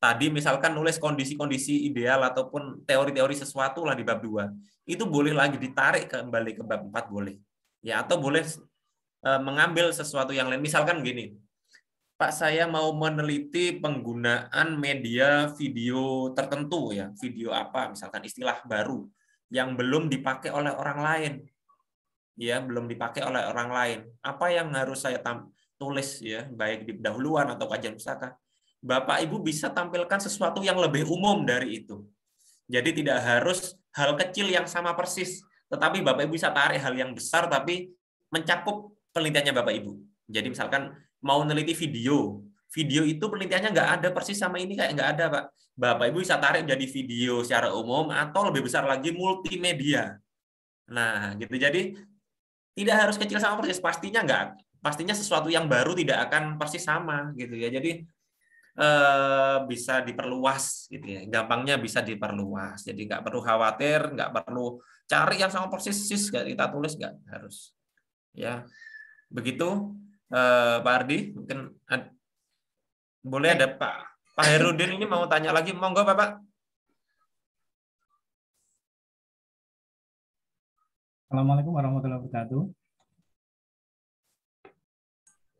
Tadi misalkan nulis kondisi-kondisi ideal ataupun teori-teori sesuatu lah di bab 2. Itu boleh lagi ditarik kembali ke bab 4 boleh. Ya, atau boleh mengambil sesuatu yang lain. Misalkan gini, Pak saya mau meneliti penggunaan media video tertentu ya, video apa misalkan istilah baru yang belum dipakai oleh orang lain. Ya, belum dipakai oleh orang lain. Apa yang harus saya tulis ya, baik di pendahuluan atau kajian pustaka? Bapak Ibu bisa tampilkan sesuatu yang lebih umum dari itu. Jadi tidak harus hal kecil yang sama persis, tetapi Bapak Ibu bisa tarik hal yang besar tapi mencakup penelitiannya Bapak Ibu. Jadi misalkan mau meneliti video itu penelitiannya nggak ada persis sama ini kayak nggak ada Pak. Bapak Ibu bisa tarik jadi video secara umum atau lebih besar lagi multimedia. Nah, gitu. Jadi tidak harus kecil sama persis, pastinya sesuatu yang baru tidak akan persis sama gitu ya. Jadi bisa diperluas gitu ya, gampangnya bisa diperluas. Jadi nggak perlu khawatir, nggak perlu cari yang sama persis kita tulis, nggak harus ya. Begitu Pak Ardi, mungkin boleh ada Pak Herudin ini mau tanya lagi, monggo Bapak. Assalamualaikum warahmatullahi wabarakatuh.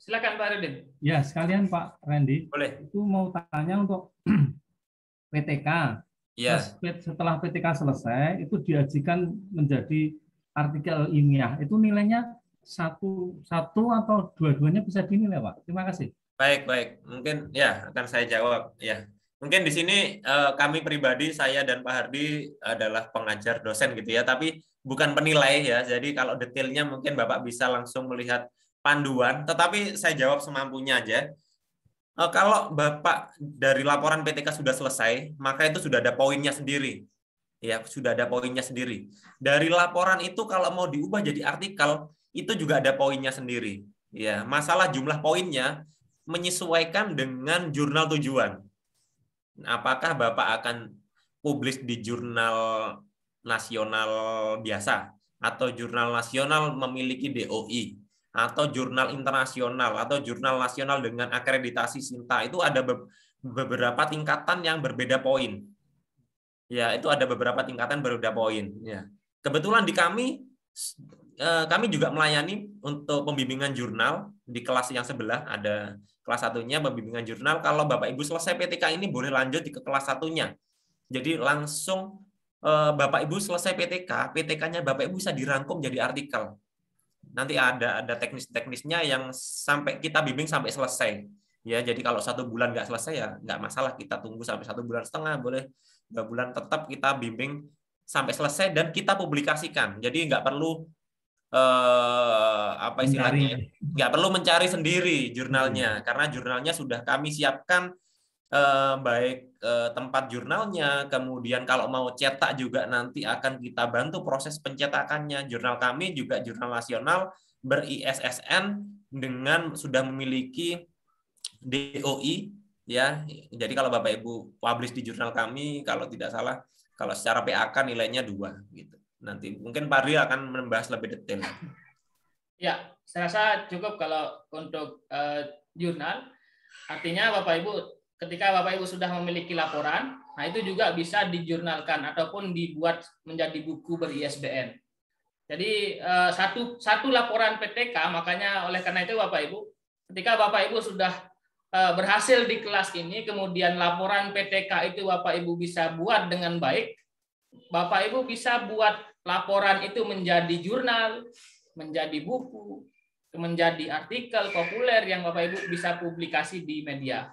Silakan Pak Herudin. Ya, sekalian Pak Randy. Boleh. Itu mau tanya untuk PTK. Ya. Setelah PTK selesai, itu diajukan menjadi artikel ilmiah. Itu nilainya satu atau dua-duanya bisa dinilai, Pak? Terima kasih. Baik. Mungkin ya akan saya jawab ya. Mungkin di sini kami pribadi, saya dan Pak Hardi adalah pengajar dosen gitu ya, tapi bukan penilai ya. Jadi kalau detailnya mungkin Bapak bisa langsung melihat panduan, tetapi saya jawab semampunya aja. Kalau Bapak dari laporan PTK sudah selesai, maka itu sudah ada poinnya sendiri. Ya, sudah ada poinnya sendiri. Dari laporan itu kalau mau diubah jadi artikel, itu juga ada poinnya sendiri. Ya, masalah jumlah poinnya menyesuaikan dengan jurnal tujuan. Apakah Bapak akan publish di jurnal nasional biasa, atau jurnal nasional memiliki DOI, atau jurnal internasional, atau jurnal nasional dengan akreditasi SINTA, itu ada beberapa tingkatan yang berbeda poin. Ya, itu ada beberapa tingkatan berbeda poin. Ya. Kebetulan di kami juga melayani untuk pembimbingan jurnal di kelas yang sebelah, ada kelas satunya pembimbingan jurnal. Kalau Bapak Ibu selesai PTK ini boleh lanjut ke kelas satunya. Jadi langsung Bapak Ibu selesai PTK, PTK-nya Bapak Ibu bisa dirangkum jadi artikel. Nanti ada teknis-teknisnya yang sampai kita bimbing sampai selesai. Ya, jadi kalau 1 bulan nggak selesai ya nggak masalah, kita tunggu sampai 1,5 bulan, boleh 2 bulan, tetap kita bimbing sampai selesai dan kita publikasikan. Jadi nggak perlu apa istilahnya, nggak perlu mencari sendiri jurnalnya, karena jurnalnya sudah kami siapkan, baik tempat jurnalnya, kemudian kalau mau cetak juga nanti akan kita bantu proses pencetakannya. Jurnal kami juga jurnal nasional ber-ISSN dengan sudah memiliki DOI, ya. Jadi kalau Bapak Ibu publish di jurnal kami, kalau tidak salah, kalau secara PAK nilainya 2 gitu. Nanti mungkin Pak Rio akan membahas lebih detail. Ya, saya rasa cukup kalau untuk jurnal. Artinya Bapak Ibu, ketika Bapak Ibu sudah memiliki laporan, nah itu juga bisa dijurnalkan ataupun dibuat menjadi buku ber-ISBN. Jadi satu laporan PTK, makanya oleh karena itu Bapak Ibu, ketika Bapak Ibu sudah berhasil di kelas ini, kemudian laporan PTK itu Bapak Ibu bisa buat dengan baik, Bapak Ibu bisa buat laporan itu menjadi jurnal, menjadi buku, menjadi artikel populer yang Bapak Ibu bisa publikasi di media.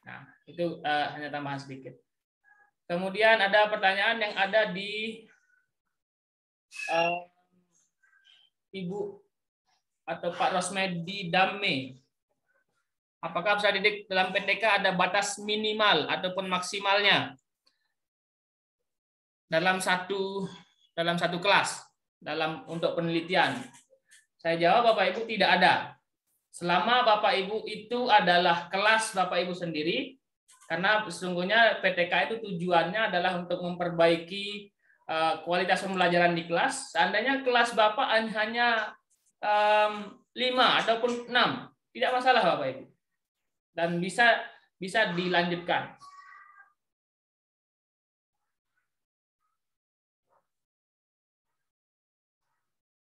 Nah, itu hanya tambahan sedikit. Kemudian ada pertanyaan yang ada di Ibu atau Pak Rosmedi Dame. Apakah peserta didik dalam PTK ada batas minimal ataupun maksimalnya dalam satu kelas untuk penelitian? Saya jawab Bapak Ibu, tidak ada. Selama Bapak Ibu itu adalah kelas Bapak Ibu sendiri, karena sesungguhnya PTK itu tujuannya adalah untuk memperbaiki kualitas pembelajaran di kelas. Seandainya kelas Bapak hanya 5 ataupun 6, tidak masalah Bapak Ibu. Dan bisa dilanjutkan.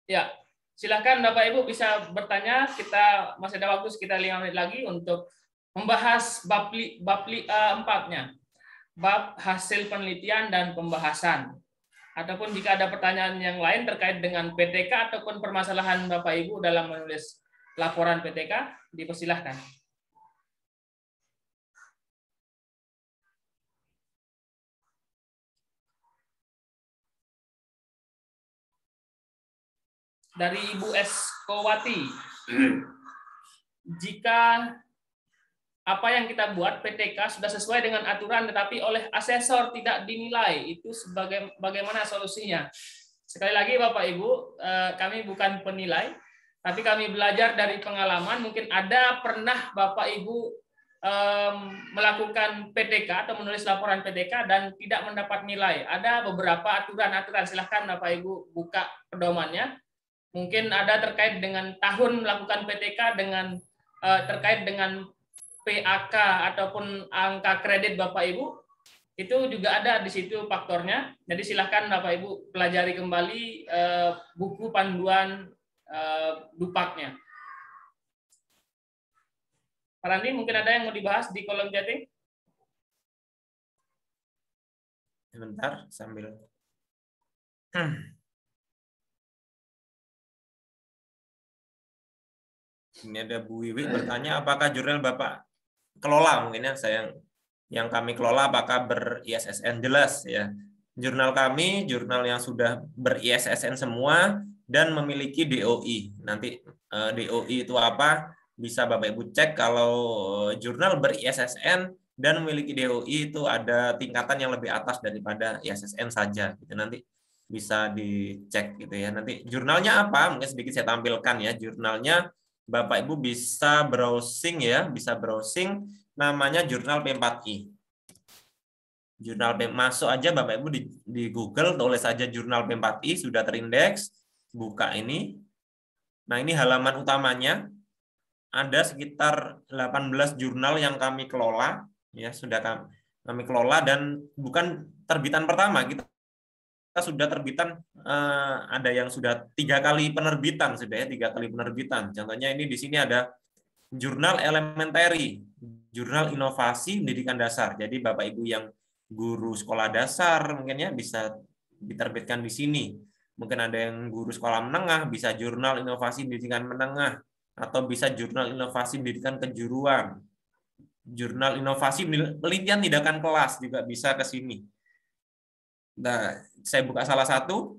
Ya, silakan Bapak Ibu bisa bertanya. Kita masih ada waktu sekitar 5 menit lagi untuk membahas bab 4-nya. Bab hasil penelitian dan pembahasan. Ataupun jika ada pertanyaan yang lain terkait dengan PTK ataupun permasalahan Bapak Ibu dalam menulis laporan PTK, dipersilahkan. Dari Ibu Eskowati, jika apa yang kita buat PTK sudah sesuai dengan aturan tetapi oleh asesor tidak dinilai, itu bagaimana solusinya? Sekali lagi Bapak Ibu, kami bukan penilai, tapi kami belajar dari pengalaman. Mungkin ada pernah Bapak Ibu melakukan PTK atau menulis laporan PTK dan tidak mendapat nilai. Ada beberapa aturan-aturan, silahkan Bapak Ibu buka pedomannya. Mungkin ada terkait dengan tahun melakukan PTK, dengan terkait dengan PAK ataupun angka kredit Bapak Ibu, itu juga ada di situ faktornya. Jadi silahkan Bapak Ibu pelajari kembali buku panduan Dupaknya. Pak Randi, mungkin ada yang mau dibahas di kolom chatting? Sebentar, sambil. Ini ada Bu Wiwi bertanya, apakah jurnal Bapak kelola, mungkin ya, yang kami kelola apakah ber-ISSN? Jelas ya. Jurnal kami, jurnal yang sudah ber-ISSN semua dan memiliki DOI. Nanti DOI itu apa, bisa Bapak Ibu cek. Kalau jurnal ber-ISSN dan memiliki DOI itu ada tingkatan yang lebih atas daripada ISSN saja. Gitu. Nanti bisa dicek gitu ya. Nanti jurnalnya apa? Mungkin sedikit saya tampilkan ya. Jurnalnya Bapak Ibu bisa browsing ya, bisa browsing, namanya jurnal P4I. Jurnal masuk aja Bapak Ibu di Google, tulis aja jurnal P4I, sudah terindeks, buka ini. Nah, ini halaman utamanya. Ada sekitar 18 jurnal yang kami kelola, ya sudah kami kelola, dan bukan terbitan pertama, kita sudah terbitan, ada yang sudah 3 kali penerbitan, sudah ya 3 kali penerbitan. Contohnya ini di sini ada jurnal elementary, jurnal inovasi pendidikan dasar. Jadi Bapak Ibu yang guru sekolah dasar mungkin ya bisa diterbitkan di sini. Mungkin ada yang guru sekolah menengah, bisa jurnal inovasi pendidikan menengah, atau bisa jurnal inovasi pendidikan kejuruan, jurnal inovasi penelitian tindakan kelas juga bisa ke sini. Nah, saya buka salah satu.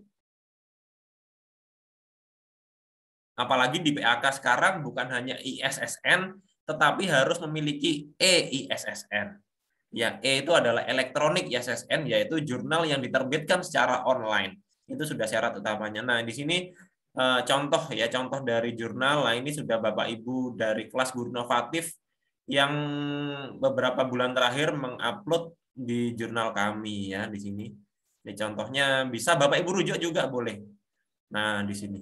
Apalagi di PAK sekarang bukan hanya ISSN, tetapi harus memiliki EISSN. Ya, E itu adalah elektronik ISSN, yaitu jurnal yang diterbitkan secara online. Itu sudah syarat utamanya. Nah, di sini contoh ya, contoh dari jurnal. Nah, ini sudah Bapak Ibu dari kelas guru inovatif yang beberapa bulan terakhir mengupload di jurnal kami ya di sini. Ini contohnya, bisa Bapak Ibu rujuk juga boleh. Nah, di sini.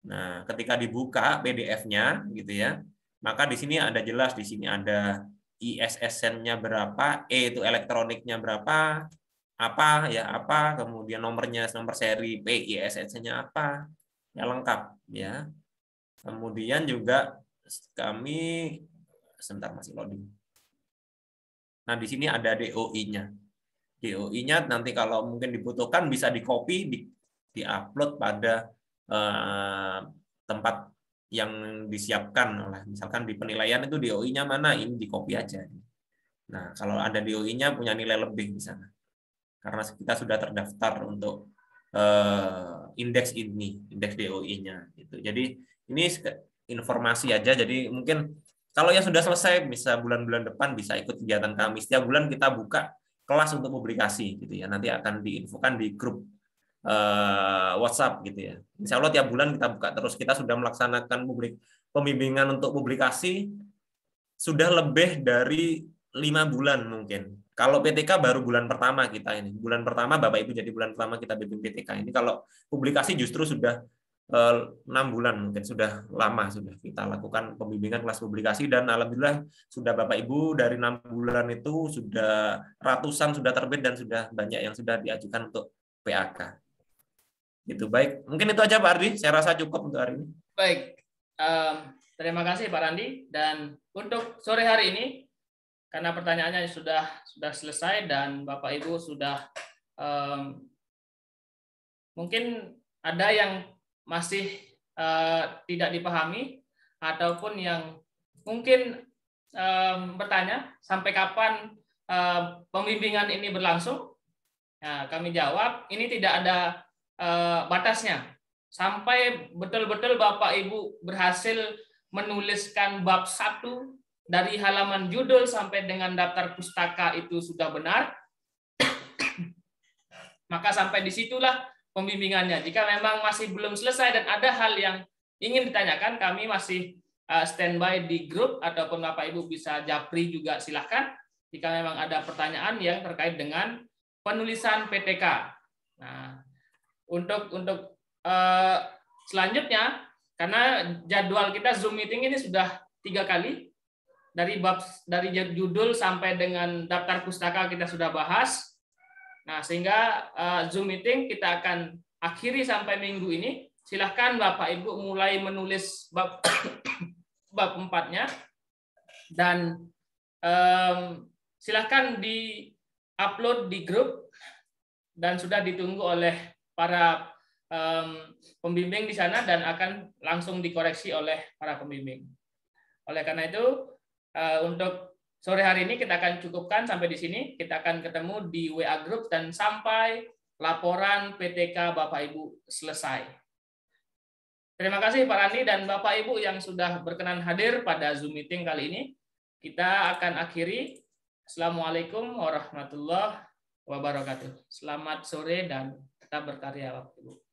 Nah, ketika dibuka PDF-nya gitu ya, maka di sini ada jelas, di sini ada ISSN-nya berapa, E itu elektroniknya berapa, apa ya apa, kemudian nomornya, nomor seri PISSN-nya apa, ya lengkap ya. Kemudian juga kami sebentar masih loading. Nah, di sini ada DOI-nya. DOI-nya nanti kalau mungkin dibutuhkan bisa di-copy, di-upload pada tempat yang disiapkan oleh, misalkan di penilaian itu DOI-nya mana, ini di-copy aja. Nah, kalau ada DOI-nya punya nilai lebih di sana. Karena kita sudah terdaftar untuk indeks ini, indeks DOI-nya gitu. Jadi ini informasi aja. Jadi mungkin kalau yang sudah selesai bisa bulan-bulan depan bisa ikut kegiatan kami. Setiap bulan kita buka kelas untuk publikasi gitu ya. Nanti akan diinfokan di grup WhatsApp gitu ya. Insya Allah tiap bulan kita buka terus. Kita sudah melaksanakan pembimbingan untuk publikasi sudah lebih dari 5 bulan mungkin. Kalau PTK baru bulan pertama kita ini. Bulan pertama Bapak Ibu jadi bulan pertama kita bimbing PTK. Ini kalau publikasi justru sudah 6 bulan mungkin, sudah lama sudah kita lakukan pembimbingan kelas publikasi, dan alhamdulillah sudah Bapak Ibu dari 6 bulan itu sudah ratusan sudah terbit dan sudah banyak yang sudah diajukan untuk PAK. Gitu. Baik, mungkin itu aja Pak Ardi, saya rasa cukup untuk hari ini. Baik, terima kasih Pak Randi. Dan untuk sore hari ini, karena pertanyaannya sudah selesai dan Bapak Ibu sudah mungkin ada yang masih tidak dipahami ataupun yang mungkin bertanya sampai kapan pembimbingan ini berlangsung. Nah, kami jawab ini tidak ada batasnya sampai betul-betul Bapak Ibu berhasil menuliskan bab 1 dari halaman judul sampai dengan daftar pustaka itu sudah benar, maka sampai disitulah pembimbingannya. Jika memang masih belum selesai dan ada hal yang ingin ditanyakan, kami masih standby di grup, ataupun Bapak Ibu bisa japri juga silahkan jika memang ada pertanyaan yang terkait dengan penulisan PTK. Nah, untuk selanjutnya, karena jadwal kita Zoom meeting ini sudah 3 kali, dari judul sampai dengan daftar pustaka kita sudah bahas. Nah, sehingga Zoom meeting kita akan akhiri sampai minggu ini. Silahkan Bapak Ibu mulai menulis bab 4-nya, dan silahkan di-upload di grup, dan sudah ditunggu oleh para pembimbing di sana dan akan langsung dikoreksi oleh para pembimbing. Oleh karena itu, untuk sore hari ini kita akan cukupkan sampai di sini. Kita akan ketemu di WA Group dan sampai laporan PTK Bapak Ibu selesai. Terima kasih Pak Randi dan Bapak Ibu yang sudah berkenan hadir pada Zoom meeting kali ini. Kita akan akhiri. Assalamualaikum warahmatullahi wabarakatuh. Selamat sore dan tetap berkarya Bapak Ibu.